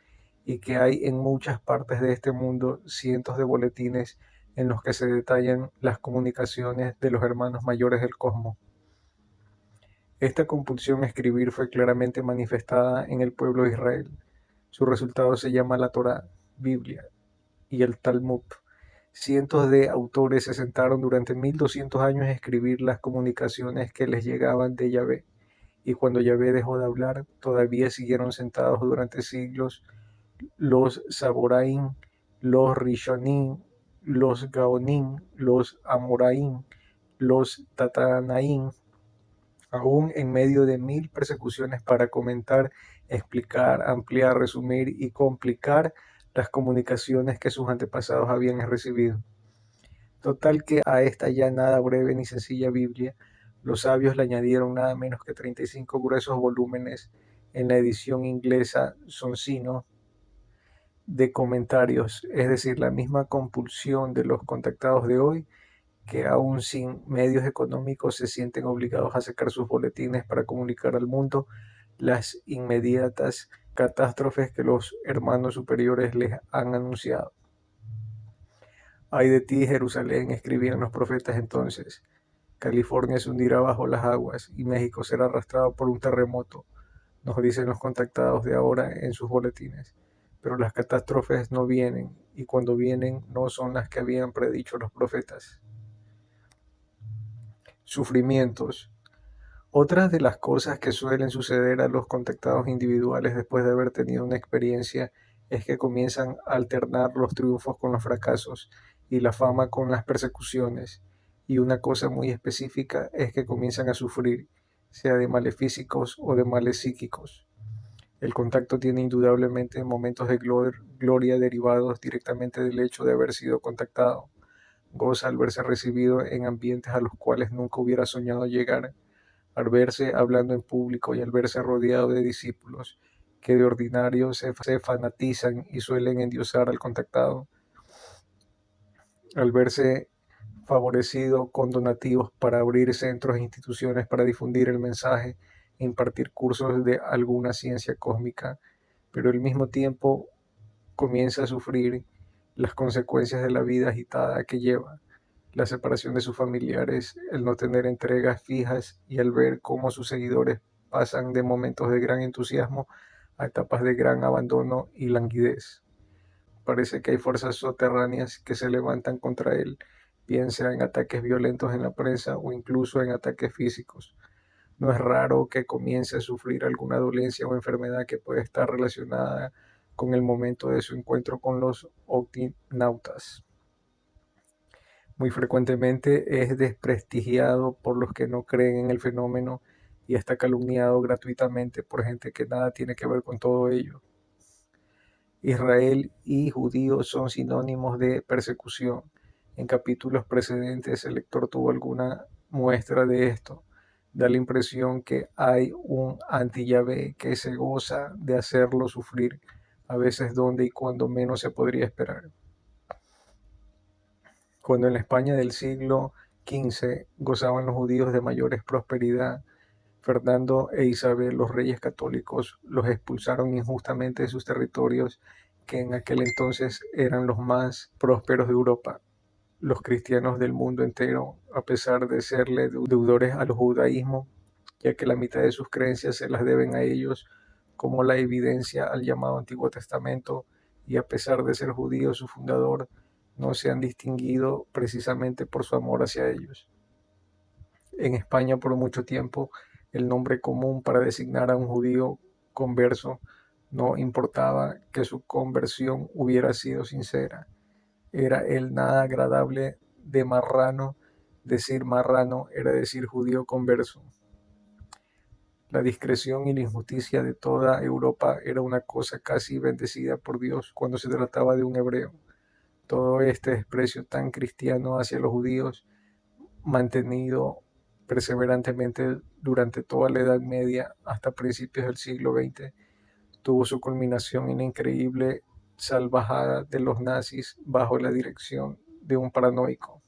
y que hay en muchas partes de este mundo cientos de boletines en los que se detallan las comunicaciones de los hermanos mayores del cosmos. Esta compulsión a escribir fue claramente manifestada en el pueblo de Israel. Su resultado se llama la Torá, Biblia y el Talmud. Cientos de autores se sentaron durante 1200 años a escribir las comunicaciones que les llegaban de Yahvé, y cuando Yahvé dejó de hablar, todavía siguieron sentados durante siglos los Saboraim, los Rishonim, los Gaonim, los Amoraim, los Tatanaim, aún en medio de 1000 persecuciones para comentar, explicar, ampliar, resumir y complicar las comunicaciones que sus antepasados habían recibido. Total que a esta ya nada breve ni sencilla Biblia, los sabios le añadieron nada menos que 35 gruesos volúmenes en la edición inglesa Sonsino de comentarios, es decir, la misma compulsión de los contactados de hoy que aún sin medios económicos se sienten obligados a sacar sus boletines para comunicar al mundo las inmediatas catástrofes que los hermanos superiores les han anunciado. Ay de ti, Jerusalén, escribían los profetas entonces. California se hundirá bajo las aguas y México será arrastrado por un terremoto, nos dicen los contactados de ahora en sus boletines. Pero las catástrofes no vienen, y cuando vienen no son las que habían predicho los profetas. Sufrimientos. Otras de las cosas que suelen suceder a los contactados individuales después de haber tenido una experiencia es que comienzan a alternar los triunfos con los fracasos y la fama con las persecuciones. Y una cosa muy específica es que comienzan a sufrir, sea de males físicos o de males psíquicos. El contacto tiene indudablemente momentos de gloria derivados directamente del hecho de haber sido contactado. Goza al verse recibido en ambientes a los cuales nunca hubiera soñado llegar, al verse hablando en público y al verse rodeado de discípulos que de ordinario se fanatizan y suelen endiosar al contactado, al verse favorecido con donativos para abrir centros e instituciones para difundir el mensaje e impartir cursos de alguna ciencia cósmica, pero al mismo tiempo comienza a sufrir las consecuencias de la vida agitada que lleva, la separación de sus familiares, el no tener entregas fijas y el ver cómo sus seguidores pasan de momentos de gran entusiasmo a etapas de gran abandono y languidez. Parece que hay fuerzas soterráneas que se levantan contra él, bien sea en ataques violentos en la prensa o incluso en ataques físicos. No es raro que comience a sufrir alguna dolencia o enfermedad que puede estar relacionada con el momento de su encuentro con los octinautas. Muy frecuentemente es desprestigiado por los que no creen en el fenómeno y está calumniado gratuitamente por gente que nada tiene que ver con todo ello. Israel y judíos son sinónimos de persecución. En capítulos precedentes el lector tuvo alguna muestra de esto. Da la impresión que hay un anti-Yahvé que se goza de hacerlo sufrir, a veces donde y cuando menos se podría esperar. Cuando en la España del siglo XV gozaban los judíos de mayores prosperidad, Fernando e Isabel, los reyes católicos, los expulsaron injustamente de sus territorios, que en aquel entonces eran los más prósperos de Europa. Los cristianos del mundo entero, a pesar de serle deudores al judaísmo, ya que la mitad de sus creencias se las deben a ellos, como la evidencia al llamado Antiguo Testamento, y a pesar de ser judíos su fundador, no se han distinguido precisamente por su amor hacia ellos. En España por mucho tiempo el nombre común para designar a un judío converso no importaba que su conversión hubiera sido sincera. Era el nada agradable de marrano. Decir marrano era decir judío converso. La discreción y la injusticia de toda Europa era una cosa casi bendecida por Dios cuando se trataba de un hebreo. Todo este desprecio tan cristiano hacia los judíos, mantenido perseverantemente durante toda la Edad Media hasta principios del siglo XX, tuvo su culminación en la increíble salvajada de los nazis bajo la dirección de un paranoico.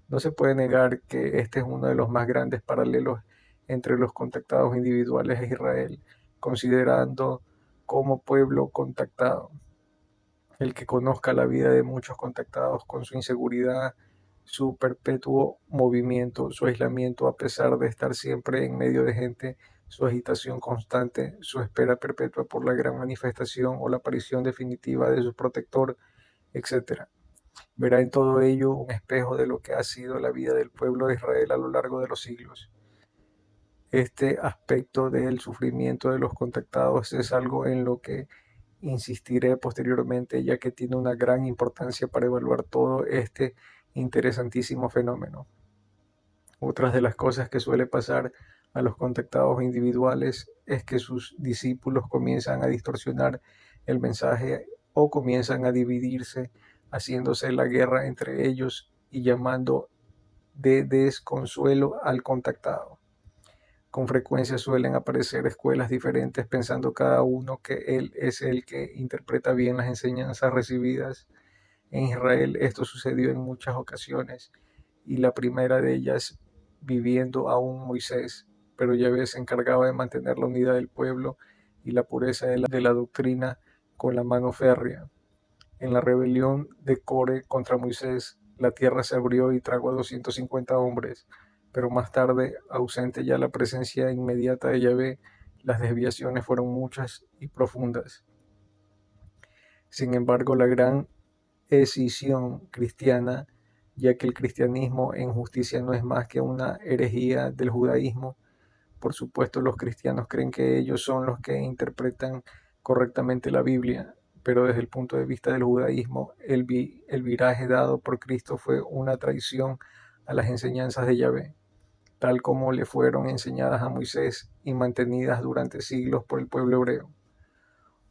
No se puede negar que este es uno de los más grandes paralelos entre los contactados individuales e Israel, considerando como pueblo contactado. El que conozca la vida de muchos contactados con su inseguridad, su perpetuo movimiento, su aislamiento a pesar de estar siempre en medio de gente, su agitación constante, su espera perpetua por la gran manifestación o la aparición definitiva de su protector, etc. Verá en todo ello un espejo de lo que ha sido la vida del pueblo de Israel a lo largo de los siglos. Este aspecto del sufrimiento de los contactados es algo en lo que insistiré posteriormente, ya que tiene una gran importancia para evaluar todo este interesantísimo fenómeno. Otras de las cosas que suele pasar a los contactados individuales es que sus discípulos comienzan a distorsionar el mensaje o comienzan a dividirse, haciéndose la guerra entre ellos y llamando de desconsuelo al contactado. Con frecuencia suelen aparecer escuelas diferentes pensando cada uno que él es el que interpreta bien las enseñanzas recibidas. En Israel esto sucedió en muchas ocasiones y la primera de ellas viviendo aún Moisés, pero Yahvé se encargaba de mantener la unidad del pueblo y la pureza de la doctrina con la mano férrea. En la rebelión de Core contra Moisés, la tierra se abrió y tragó a 250 hombres, pero más tarde, ausente ya la presencia inmediata de Yahvé, las desviaciones fueron muchas y profundas. Sin embargo, la gran escisión cristiana, ya que el cristianismo en justicia no es más que una herejía del judaísmo. Por supuesto, los cristianos creen que ellos son los que interpretan correctamente la Biblia, pero desde el punto de vista del judaísmo, el viraje dado por Cristo fue una traición a las enseñanzas de Yahvé, tal como le fueron enseñadas a Moisés y mantenidas durante siglos por el pueblo hebreo.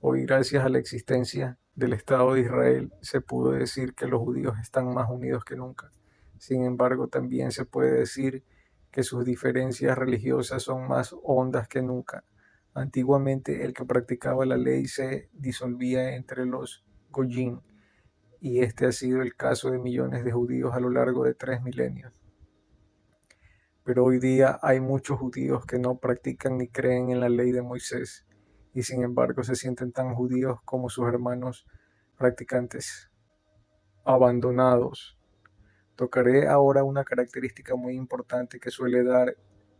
Hoy, gracias a la existencia del Estado de Israel, se pudo decir que los judíos están más unidos que nunca. Sin embargo, también se puede decir que sus diferencias religiosas son más hondas que nunca. Antiguamente, el que practicaba la ley se disolvía entre los Goyim, y este ha sido el caso de millones de judíos a lo largo de 3 milenios. Pero hoy día hay muchos judíos que no practican ni creen en la ley de Moisés y sin embargo se sienten tan judíos como sus hermanos practicantes, abandonados. Tocaré ahora una característica muy importante que suele dar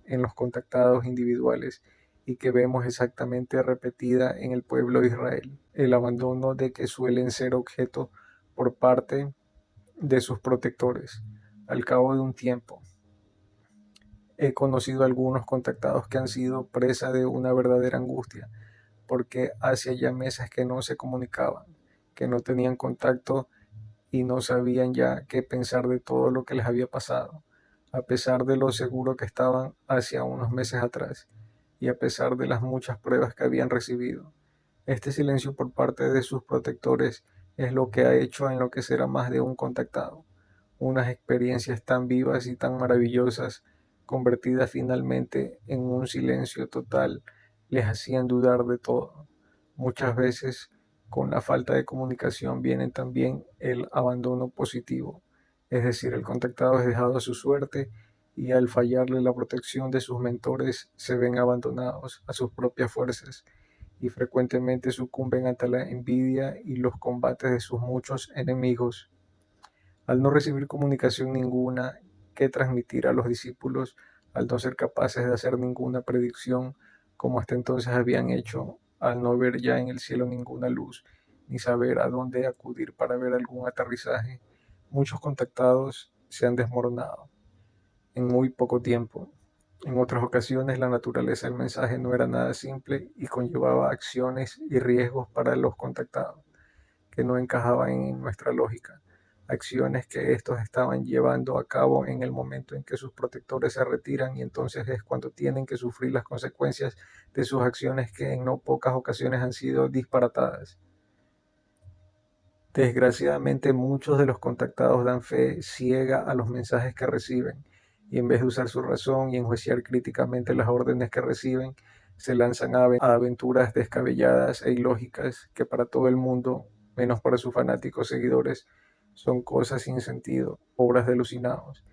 en los contactados individuales y que vemos exactamente repetida en el pueblo de Israel, el abandono de que suelen ser objeto por parte de sus protectores. Al cabo de un tiempo, he conocido algunos contactados que han sido presa de una verdadera angustia, porque hacía ya meses que no se comunicaban, que no tenían contacto y no sabían ya qué pensar de todo lo que les había pasado, a pesar de lo seguro que estaban hacia unos meses atrás y a pesar de las muchas pruebas que habían recibido. Este silencio por parte de sus protectores es lo que ha hecho enloquecer a más de un contactado. Unas experiencias tan vivas y tan maravillosas, convertidas finalmente en un silencio total, les hacían dudar de todo. Muchas veces, con la falta de comunicación viene también el abandono positivo, es decir, el contactado es dejado a su suerte y al fallarle la protección de sus mentores se ven abandonados a sus propias fuerzas y frecuentemente sucumben ante la envidia y los combates de sus muchos enemigos. Al no recibir comunicación ninguna que transmitir a los discípulos, al no ser capaces de hacer ninguna predicción como hasta entonces habían hecho, al no ver ya en el cielo ninguna luz, ni saber a dónde acudir para ver algún aterrizaje, muchos contactados se han desmoronado en muy poco tiempo. En otras ocasiones la naturaleza del mensaje no era nada simple y conllevaba acciones y riesgos para los contactados que no encajaban en nuestra lógica, acciones que estos estaban llevando a cabo en el momento en que sus protectores se retiran y entonces es cuando tienen que sufrir las consecuencias de sus acciones que en no pocas ocasiones han sido disparatadas. Desgraciadamente muchos de los contactados dan fe ciega a los mensajes que reciben y en vez de usar su razón y enjuiciar críticamente las órdenes que reciben, se lanzan a aventuras descabelladas e ilógicas que para todo el mundo, menos para sus fanáticos seguidores, son cosas sin sentido, obras de alucinados.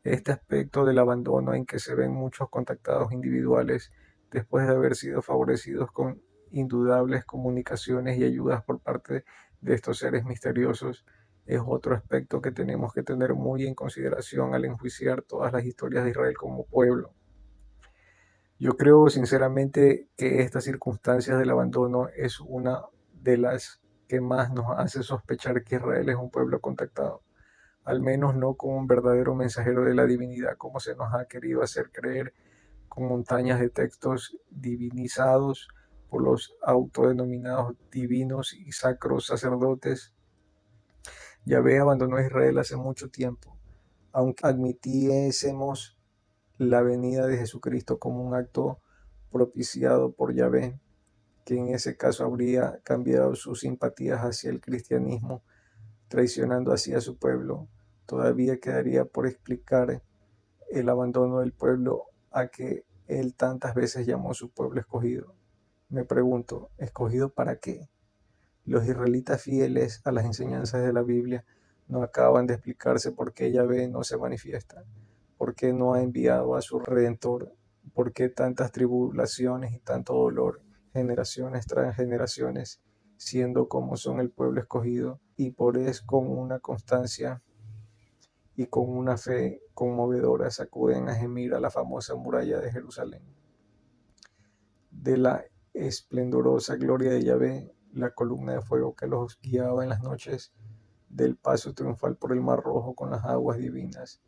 Este aspecto del abandono en que se ven muchos contactados individuales después de haber sido favorecidos con indudables comunicaciones y ayudas por parte de estos seres misteriosos es otro aspecto que tenemos que tener muy en consideración al enjuiciar todas las historias de Israel como pueblo. Yo creo sinceramente que estas circunstancias del abandono es una de las que más nos hace sospechar que Israel es un pueblo contactado, al menos no con un verdadero mensajero de la divinidad como se nos ha querido hacer creer con montañas de textos divinizados por los autodenominados divinos y sacros sacerdotes. Yahvé abandonó a Israel hace mucho tiempo, aunque admitiésemos la venida de Jesucristo como un acto propiciado por Yahvé, que en ese caso habría cambiado sus simpatías hacia el cristianismo, traicionando así a su pueblo. Todavía quedaría por explicar el abandono del pueblo a que él tantas veces llamó su pueblo escogido. Me pregunto, ¿escogido para qué? Los israelitas fieles a las enseñanzas de la Biblia no acaban de explicarse por qué Yahvé no se manifiesta, por qué no ha enviado a su Redentor, por qué tantas tribulaciones y tanto dolor, generaciones tras generaciones, siendo como son el pueblo escogido, y por eso con una constancia y con una fe conmovedora sacuden a gemir a la famosa muralla de Jerusalén. De la esplendorosa gloria de Yahvé, la columna de fuego que los guiaba en las noches, del paso triunfal por el Mar Rojo con las aguas divinas,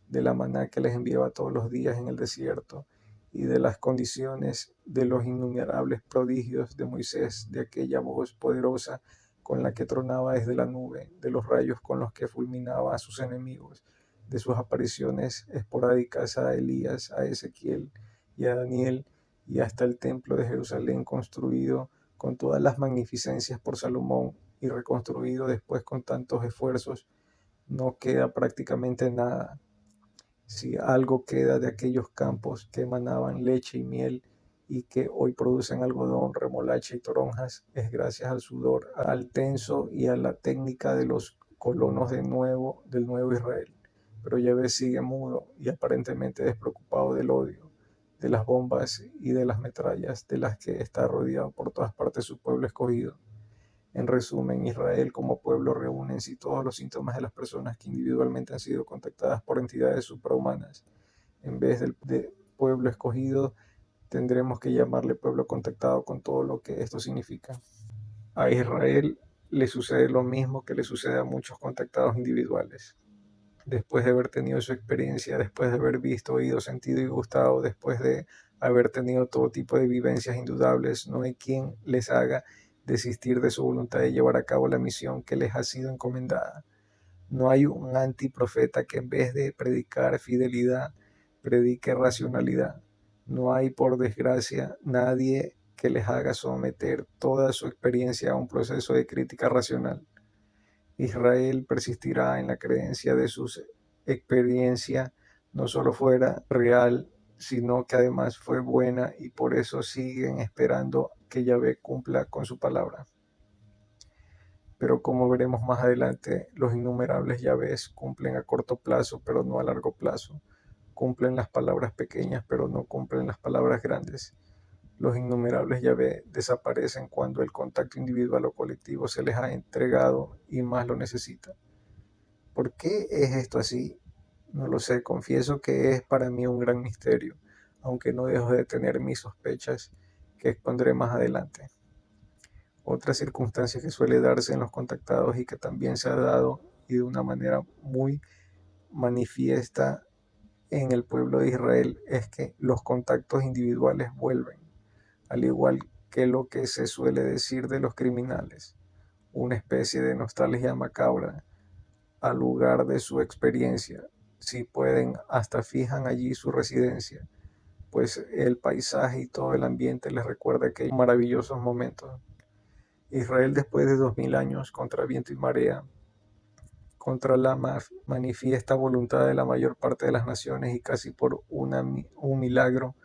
de la maná que les enviaba todos los días en el desierto, y de las condiciones de los innumerables prodigios de Moisés, de aquella voz poderosa con la que tronaba desde la nube, de los rayos con los que fulminaba a sus enemigos, de sus apariciones esporádicas a Elías, a Ezequiel y a Daniel, y hasta el templo de Jerusalén construido con todas las magnificencias por Salomón y reconstruido después con tantos esfuerzos, no queda prácticamente nada. Si algo queda de aquellos campos que emanaban leche y miel y que hoy producen algodón, remolacha y toronjas, es gracias al sudor, al tenso y a la técnica de los colonos del nuevo Israel. Pero Yahvé sigue mudo y aparentemente despreocupado del odio, de las bombas y de las metrallas de las que está rodeado por todas partes su pueblo escogido. En resumen, Israel como pueblo reúne en sí todos los síntomas de las personas que individualmente han sido contactadas por entidades suprahumanas. En vez de pueblo escogido, tendremos que llamarle pueblo contactado con todo lo que esto significa. A Israel le sucede lo mismo que le sucede a muchos contactados individuales. Después de haber tenido su experiencia, después de haber visto, oído, sentido y gustado, después de haber tenido todo tipo de vivencias indudables, no hay quien les haga desistir de su voluntad de llevar a cabo la misión que les ha sido encomendada. No hay un antiprofeta que en vez de predicar fidelidad, predique racionalidad. No hay, por desgracia, nadie que les haga someter toda su experiencia a un proceso de crítica racional. Israel persistirá en la creencia de su experiencia no solo fuera real, sino que además fue buena y por eso siguen esperando que Yahvé cumpla con su palabra. Pero como veremos más adelante, los innumerables Yahvés cumplen a corto plazo, pero no a largo plazo. Cumplen las palabras pequeñas, pero no cumplen las palabras grandes. Los innumerables Yahvé desaparecen cuando el contacto individual o colectivo se les ha entregado y más lo necesita. ¿Por qué es esto así? No lo sé, confieso que es para mí un gran misterio, aunque no dejo de tener mis sospechas que expondré más adelante. Otra circunstancia que suele darse en los contactados y que también se ha dado y de una manera muy manifiesta en el pueblo de Israel es que los contactos individuales vuelven, al igual que lo que se suele decir de los criminales, una especie de nostalgia macabra al lugar de su experiencia. Si pueden, hasta fijan allí su residencia, pues el paisaje y todo el ambiente les recuerda aquellos maravillosos momentos. Israel después de 2000 años contra viento y marea, contra la manifiesta voluntad de la mayor parte de las naciones y casi por un milagro,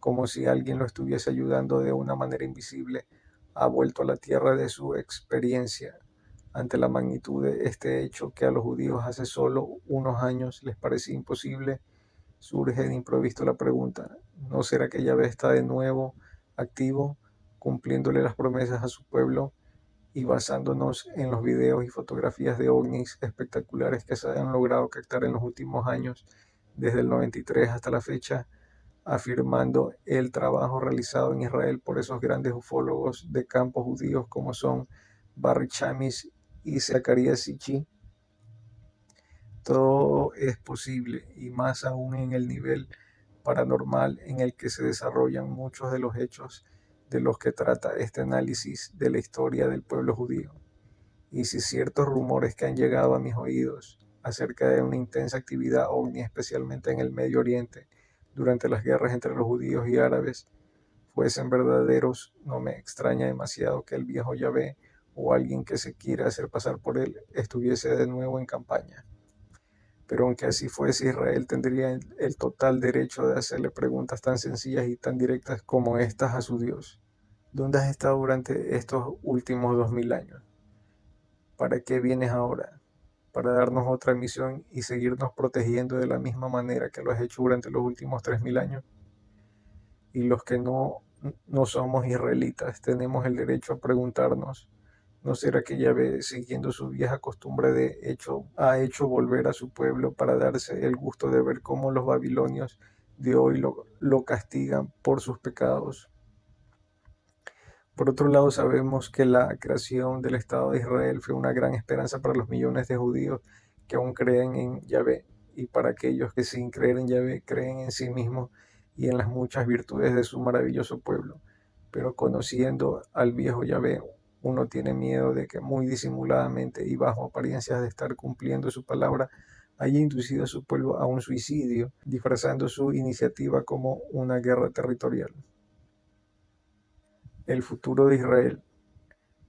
como si alguien lo estuviese ayudando de una manera invisible, ha vuelto a la tierra de su experiencia. Ante la magnitud de este hecho que a los judíos hace solo unos años les parecía imposible, surge de improviso la pregunta: ¿no será que Yahvé está de nuevo activo, cumpliéndole las promesas a su pueblo? Y basándonos en los videos y fotografías de ovnis espectaculares que se han logrado captar en los últimos años, desde el 93 hasta la fecha, afirmando el trabajo realizado en Israel por esos grandes ufólogos de campo judíos como son Barry Chamis y Zecharia Sitchin, todo es posible, y más aún en el nivel paranormal en el que se desarrollan muchos de los hechos de los que trata este análisis de la historia del pueblo judío. Y si ciertos rumores que han llegado a mis oídos acerca de una intensa actividad ovni, especialmente en el Medio Oriente, durante las guerras entre los judíos y árabes, fuesen verdaderos, no me extraña demasiado que el viejo Yahvé o alguien que se quiera hacer pasar por él estuviese de nuevo en campaña. Pero aunque así fuese, Israel tendría el total derecho de hacerle preguntas tan sencillas y tan directas como estas a su Dios. ¿Dónde has estado durante estos últimos 2000 años? ¿Para qué vienes ahora? ¿Para darnos otra misión y seguirnos protegiendo de la misma manera que lo has hecho durante los últimos 3000 años? Y los que no somos israelitas tenemos el derecho a preguntarnos: ¿no será que Yahvé, siguiendo su vieja costumbre ha hecho volver a su pueblo para darse el gusto de ver cómo los babilonios de hoy lo castigan por sus pecados? Por otro lado, sabemos que la creación del Estado de Israel fue una gran esperanza para los millones de judíos que aún creen en Yahvé, y para aquellos que sin creer en Yahvé creen en sí mismos y en las muchas virtudes de su maravilloso pueblo. Pero conociendo al viejo Yahvé, uno tiene miedo de que muy disimuladamente y bajo apariencias de estar cumpliendo su palabra, haya inducido a su pueblo a un suicidio, disfrazando su iniciativa como una guerra territorial. El futuro de Israel.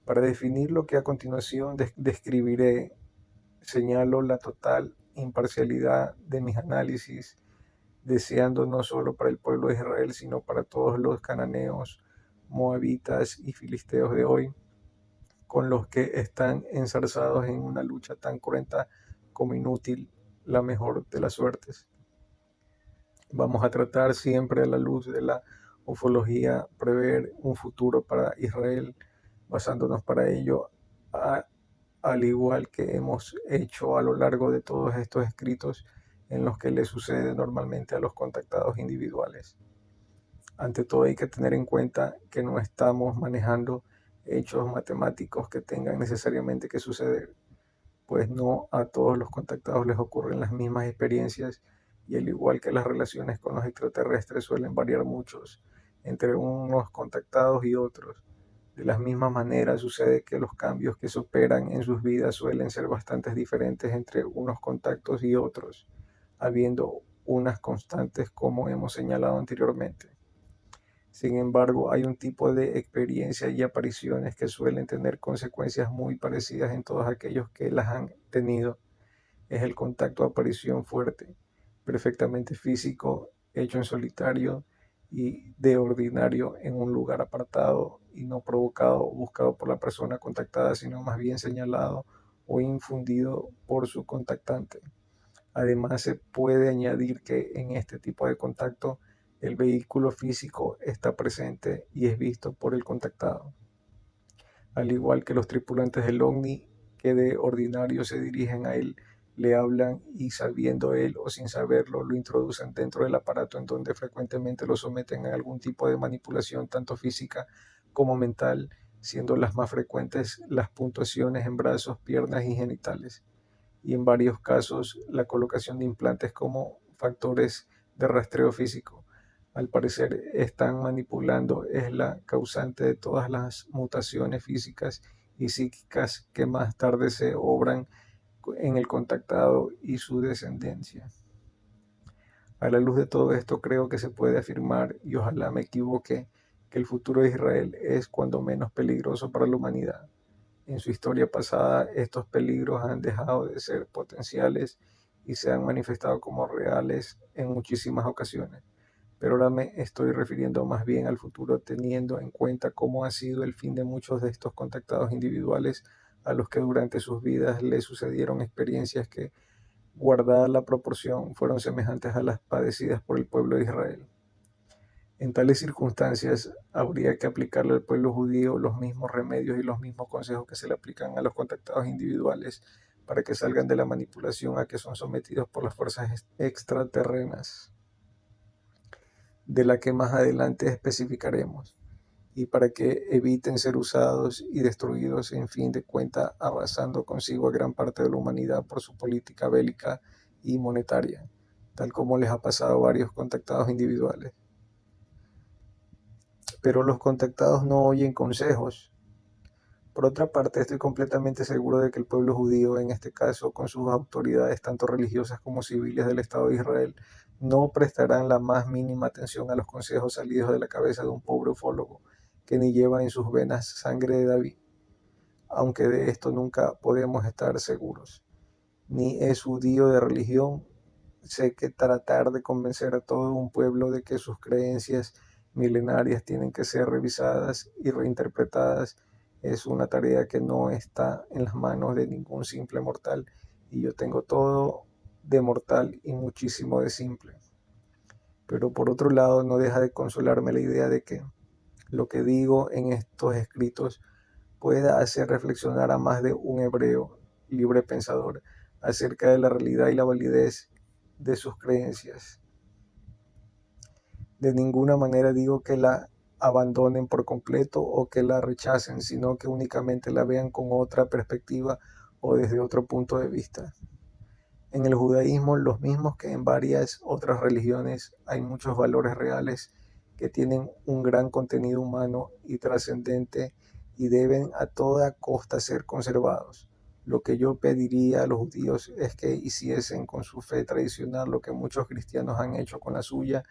Para definir lo que a continuación describiré, señalo la total imparcialidad de mis análisis, deseando no solo para el pueblo de Israel, sino para todos los cananeos, moabitas y filisteos de hoy, con los que están enzarzados en una lucha tan cruenta como inútil, la mejor de las suertes. Vamos a tratar siempre a la luz de la ufología prever un futuro para Israel, basándonos para ello al igual que hemos hecho a lo largo de todos estos escritos en los que le sucede normalmente a los contactados individuales. Ante todo hay que tener en cuenta que no estamos manejando hechos matemáticos que tengan necesariamente que suceder, pues no a todos los contactados les ocurren las mismas experiencias, y al igual que las relaciones con los extraterrestres suelen variar muchos entre unos contactados y otros. De la misma manera sucede que los cambios que se operan en sus vidas suelen ser bastante diferentes entre unos contactos y otros, habiendo unas constantes como hemos señalado anteriormente. Sin embargo, hay un tipo de experiencias y apariciones que suelen tener consecuencias muy parecidas en todos aquellos que las han tenido. Es el contacto de aparición fuerte, perfectamente físico, hecho en solitario y de ordinario en un lugar apartado y no provocado o buscado por la persona contactada, sino más bien señalado o infundido por su contactante. Además, se puede añadir que en este tipo de contacto el vehículo físico está presente y es visto por el contactado, al igual que los tripulantes del ovni que de ordinario se dirigen a él, le hablan y, sabiendo él o sin saberlo, lo introducen dentro del aparato, en donde frecuentemente lo someten a algún tipo de manipulación tanto física como mental, siendo las más frecuentes las puntuaciones en brazos, piernas y genitales, y en varios casos la colocación de implantes como factores de rastreo físico. Al parecer están manipulando es la causante de todas las mutaciones físicas y psíquicas que más tarde se obran en el contactado y su descendencia. A la luz de todo esto, creo que se puede afirmar, y ojalá me equivoque, que el futuro de Israel es cuando menos peligroso para la humanidad. En su historia pasada, estos peligros han dejado de ser potenciales y se han manifestado como reales en muchísimas ocasiones. Pero ahora me estoy refiriendo más bien al futuro, teniendo en cuenta cómo ha sido el fin de muchos de estos contactados individuales a los que durante sus vidas les sucedieron experiencias que, guardada la proporción, fueron semejantes a las padecidas por el pueblo de Israel. En tales circunstancias, habría que aplicarle al pueblo judío los mismos remedios y los mismos consejos que se le aplican a los contactados individuales para que salgan de la manipulación a que son sometidos por las fuerzas extraterrenas, de la que más adelante especificaremos, y para que eviten ser usados y destruidos, en fin de cuentas, arrasando consigo a gran parte de la humanidad por su política bélica y monetaria, tal como les ha pasado a varios contactados individuales. Pero los contactados no oyen consejos. Por otra parte, estoy completamente seguro de que el pueblo judío, en este caso con sus autoridades tanto religiosas como civiles del Estado de Israel, no prestarán la más mínima atención a los consejos salidos de la cabeza de un pobre ufólogo que ni lleva en sus venas sangre de David, aunque de esto nunca podemos estar seguros. Ni es judío de religión, sé que tratar de convencer a todo un pueblo de que sus creencias milenarias tienen que ser revisadas y reinterpretadas es una tarea que no está en las manos de ningún simple mortal, y yo tengo todo de mortal y muchísimo de simple. Pero por otro lado, no deja de consolarme la idea de que lo que digo en estos escritos pueda hacer reflexionar a más de un hebreo libre pensador acerca de la realidad y la validez de sus creencias. De ninguna manera digo que la abandonen por completo o que la rechacen, sino que únicamente la vean con otra perspectiva o desde otro punto de vista. En el judaísmo, los mismos que en varias otras religiones, hay muchos valores reales que tienen un gran contenido humano y trascendente y deben a toda costa ser conservados. Lo que yo pediría a los judíos es que hiciesen con su fe tradicional lo que muchos cristianos han hecho con la suya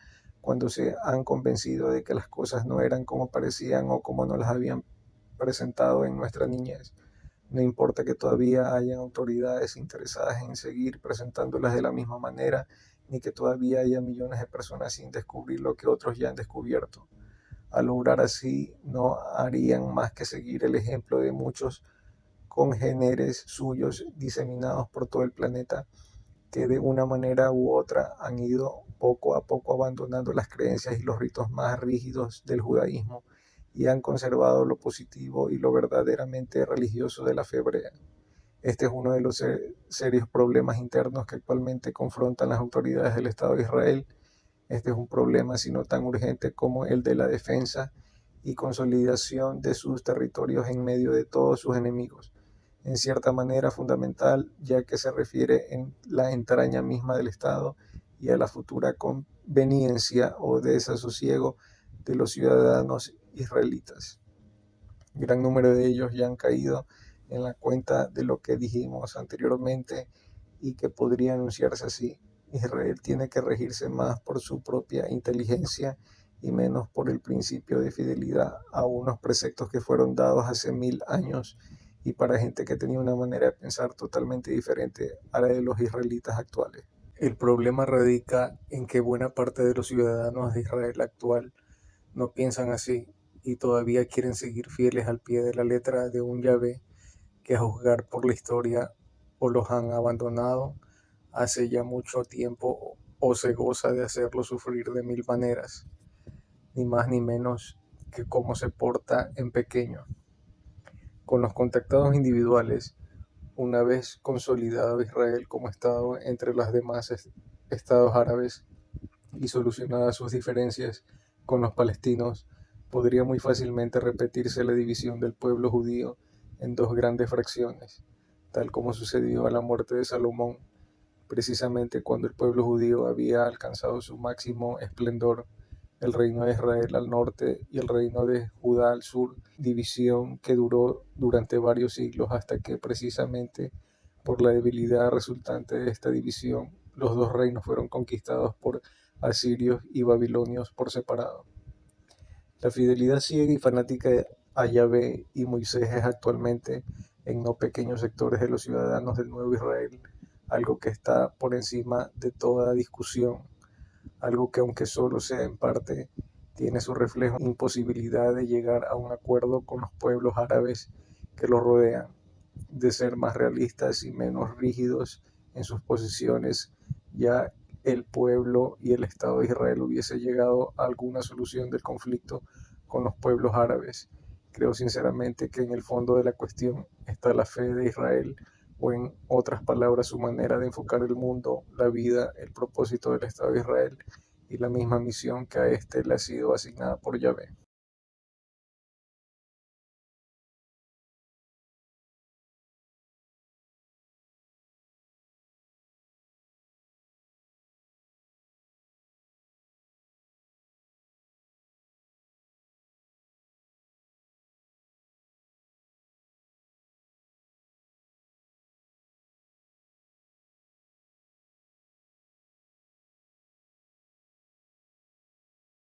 cuando se han convencido de que las cosas no eran como parecían o como nos las habían presentado en nuestra niñez. No importa que todavía hayan autoridades interesadas en seguir presentándolas de la misma manera, ni que todavía haya millones de personas sin descubrir lo que otros ya han descubierto. Al lograr así, no harían más que seguir el ejemplo de muchos congéneres suyos diseminados por todo el planeta, que de una manera u otra han ido poco a poco abandonando las creencias y los ritos más rígidos del judaísmo y han conservado lo positivo y lo verdaderamente religioso de la fe hebrea. Este es uno de los serios problemas internos que actualmente confrontan las autoridades del Estado de Israel. Este es un problema sino tan urgente como el de la defensa y consolidación de sus territorios en medio de todos sus enemigos, en cierta manera fundamental, ya que se refiere en la entraña misma del Estado y a la futura conveniencia o desasosiego de los ciudadanos israelitas. Gran número de ellos ya han caído en la cuenta de lo que dijimos anteriormente y que podría anunciarse así. Israel tiene que regirse más por su propia inteligencia y menos por el principio de fidelidad a unos preceptos que fueron dados hace 1000 años y para gente que tenía una manera de pensar totalmente diferente a la de los israelitas actuales. El problema radica en que buena parte de los ciudadanos de Israel actual no piensan así y todavía quieren seguir fieles al pie de la letra de un Yahvé que, a juzgar por la historia, o los han abandonado hace ya mucho tiempo o se goza de hacerlo sufrir de 1000 maneras, ni más ni menos que cómo se porta en pequeño. Con los contactados individuales, una vez consolidado Israel como Estado entre los demás estados árabes y solucionadas sus diferencias con los palestinos, podría muy fácilmente repetirse la división del pueblo judío en dos grandes fracciones, tal como sucedió a la muerte de Salomón, precisamente cuando el pueblo judío había alcanzado su máximo esplendor, el reino de Israel al norte y el reino de Judá al sur, división que duró durante varios siglos hasta que precisamente por la debilidad resultante de esta división, los dos reinos fueron conquistados por asirios y babilonios por separado. La fidelidad ciega y fanática a Yahvé y Moisés es actualmente en no pequeños sectores de los ciudadanos del nuevo Israel, algo que está por encima de toda discusión, algo que aunque solo sea en parte, tiene su reflejo en la imposibilidad de llegar a un acuerdo con los pueblos árabes que los rodean, de ser más realistas y menos rígidos en sus posiciones, ya el pueblo y el Estado de Israel hubiese llegado a alguna solución del conflicto con los pueblos árabes. Creo sinceramente que en el fondo de la cuestión está la fe de Israel, o en otras palabras, su manera de enfocar el mundo, la vida, el propósito del Estado de Israel y la misma misión que a éste le ha sido asignada por Yahvé.